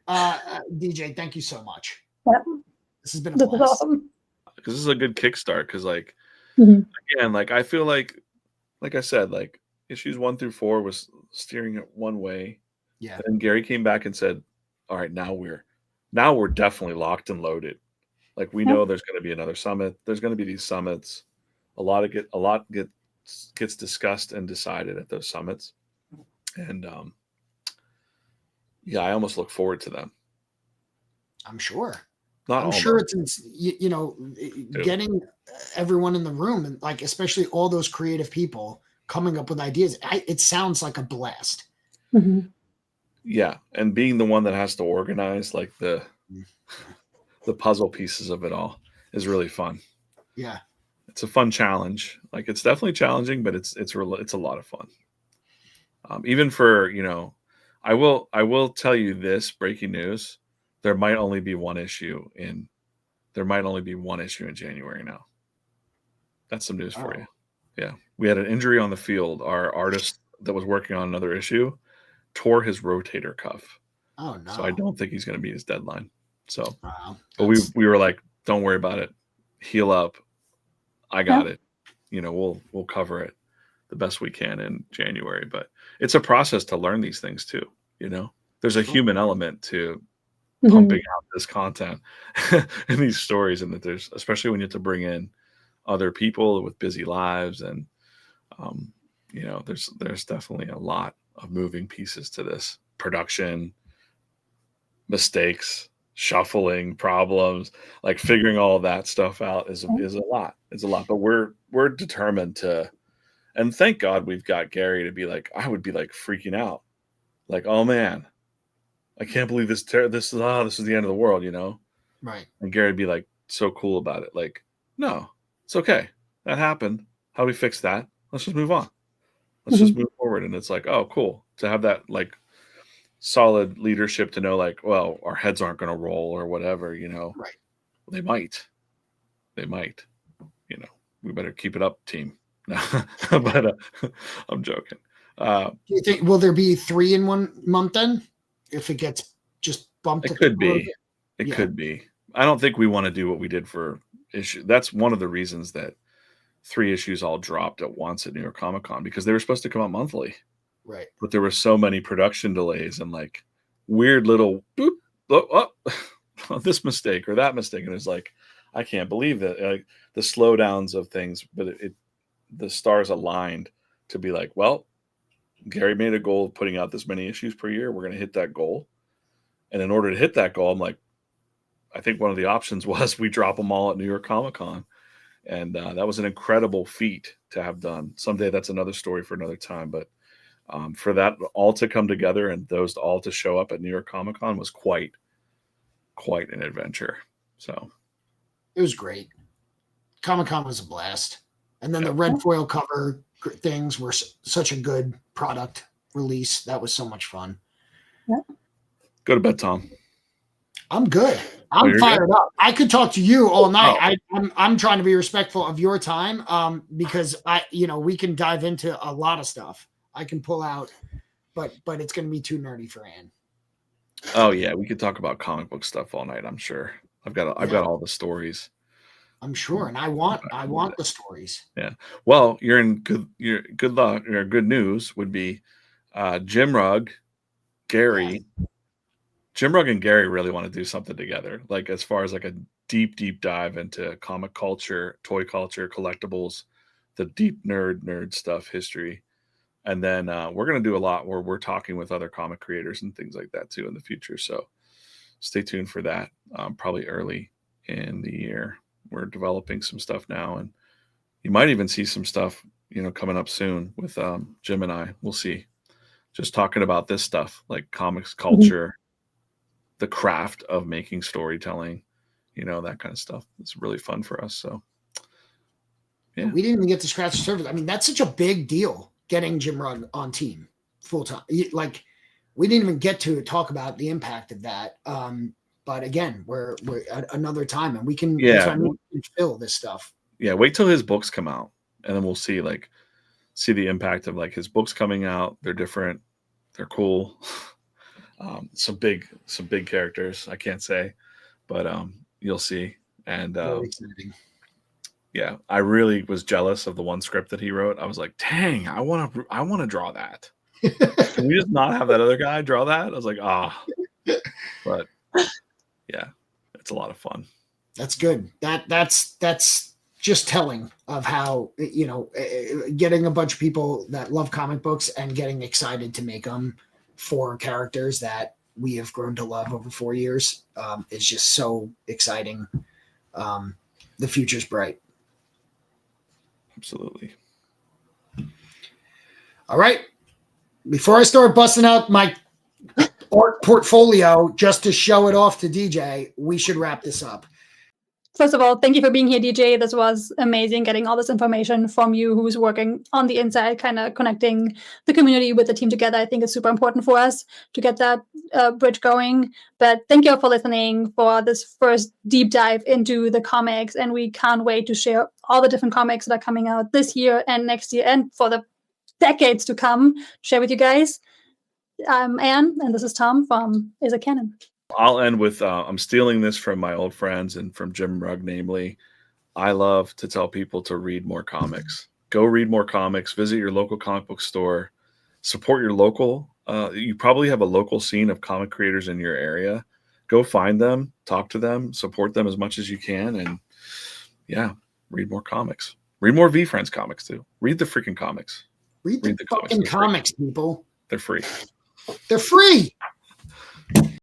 DJ, thank you so much. Yep. This has been a blast. This is awesome. Because this is a good kickstart. Because like, again, like I feel like I said, like issues 1 through 4 was steering it one way. Yeah. And then Gary came back and said, all right, now we're definitely locked and loaded. Like we know there's going to be another summit. There's going to be these summits. A lot gets discussed and decided at those summits. And I almost look forward to them. I'm sure. I'm sure it's getting everyone in the room, and like especially all those creative people coming up with ideas. It sounds like a blast. Mm-hmm. Yeah, and being the one that has to organize like the puzzle pieces of it all is really fun. Yeah, it's a fun challenge. Like it's definitely challenging, but it's a lot of fun. Even for I will tell you this breaking news. There might only be one issue in January now. That's some news for you. Yeah. We had an injury on the field. Our artist that was working on another issue tore his rotator cuff. Oh no. So I don't think he's going to meet his deadline. So, but we were like, don't worry about it. Heal up. I got it. We'll cover it the best we can in January, but it's a process to learn these things too. There's a human element to pumping out this content and these stories, and that there's, especially when you have to bring in other people with busy lives, and there's definitely a lot of moving pieces to this production, mistakes, shuffling, problems, like figuring all of that stuff out is a lot. It's a lot, but we're determined to, and thank God we've got Gary to be like, I would be like freaking out, like, oh man, I can't believe this is the end of the world, Right. And Gary'd be like so cool about it. Like, no, it's okay. That happened. How do we fix that? Let's just move on. Let's just move forward. And it's like, oh, cool. To have that like solid leadership to know like, well, our heads aren't going to roll or whatever, Right. They might, we better keep it up, team. But I'm joking. Do you think will there be 3 in 1 month then? If it gets just bumped, it could be. It could be. I don't think we want to do what we did for issue. That's one of the reasons that 3 issues all dropped at once at New York Comic Con, because they were supposed to come out monthly. Right. But there were so many production delays and like weird little boop, oh, this mistake or that mistake. And it's like, I can't believe that the slowdowns of things, but the stars aligned to be like, well, Gary made a goal of putting out this many issues per year. We're going to hit that goal. And in order to hit that goal, I'm like, I think one of the options was we drop them all at New York Comic Con. And that was an incredible feat to have done. Someday that's another story for another time. But for that all to come together and those all to show up at New York Comic Con was quite an adventure. So it was great. Comic-Con was a blast. And then the red foil cover things were such a good product release. That was so much fun. Yeah. Go to bed, Tom. I'm good. I'm fired up. I could talk to you all night. I'm trying to be respectful of your time because we can dive into a lot of stuff. I can pull out, but it's going to be too nerdy for Ann. Oh yeah, we could talk about comic book stuff all night. I'm sure. I've got all the stories. I'm sure, and I want the stories. Yeah. Well, you're good luck. Or good news would be Jim Rugg, Gary. Yeah. Jim Rugg and Gary really want to do something together, like as far as like a deep dive into comic culture, toy culture, collectibles, the deep nerd stuff, history. And then we're going to do a lot where we're talking with other comic creators and things like that too in the future. So stay tuned for that. Probably early in the year. We're developing some stuff now, and you might even see some stuff, coming up soon with Jim and I. We'll see. Just talking about this stuff, like comics culture, the craft of making storytelling, that kind of stuff. It's really fun for us. So, yeah. We didn't even get to scratch the surface. I mean, that's such a big deal, getting Jim Rugg on team full time. Like, we didn't even get to talk about the impact of that. But again, we're at another time, and we can fill this stuff. Yeah, wait till his books come out, and then we'll see the impact of like his books coming out. They're different, they're cool. Some big characters. I can't say, but you'll see. And very exciting. Yeah, I really was jealous of the one script that he wrote. I was like, dang, I want to draw that. Can we just not have that other guy draw that? I was like, but. Yeah, it's a lot of fun. That's good. That's just telling of how, getting a bunch of people that love comic books and getting excited to make them for characters that we have grown to love over 4 years is just so exciting. The future's bright. Absolutely. All right. Before I start busting out my art portfolio just to show it off to DJ, we should wrap this up. First of all, thank you for being here, DJ. This was amazing, getting all this information from you who's working on the inside, kind of connecting the community with the team together. I think it's super important for us to get that bridge going. But thank you all for listening for this first deep dive into the comics. And we can't wait to share all the different comics that are coming out this year and next year and for the decades to come, share with you guys. I'm Ann, and this is Tom from Is It Canon? I'll end with, I'm stealing this from my old friends and from Jim Rugg, namely. I love to tell people to read more comics. Go read more comics. Visit your local comic book store. Support your local. You probably have a local scene of comic creators in your area. Go find them, talk to them, support them as much as you can. And yeah, read more comics. Read more VeeFriends comics too. Read the freaking comics. Read the fucking comics, people. They're free. They're free.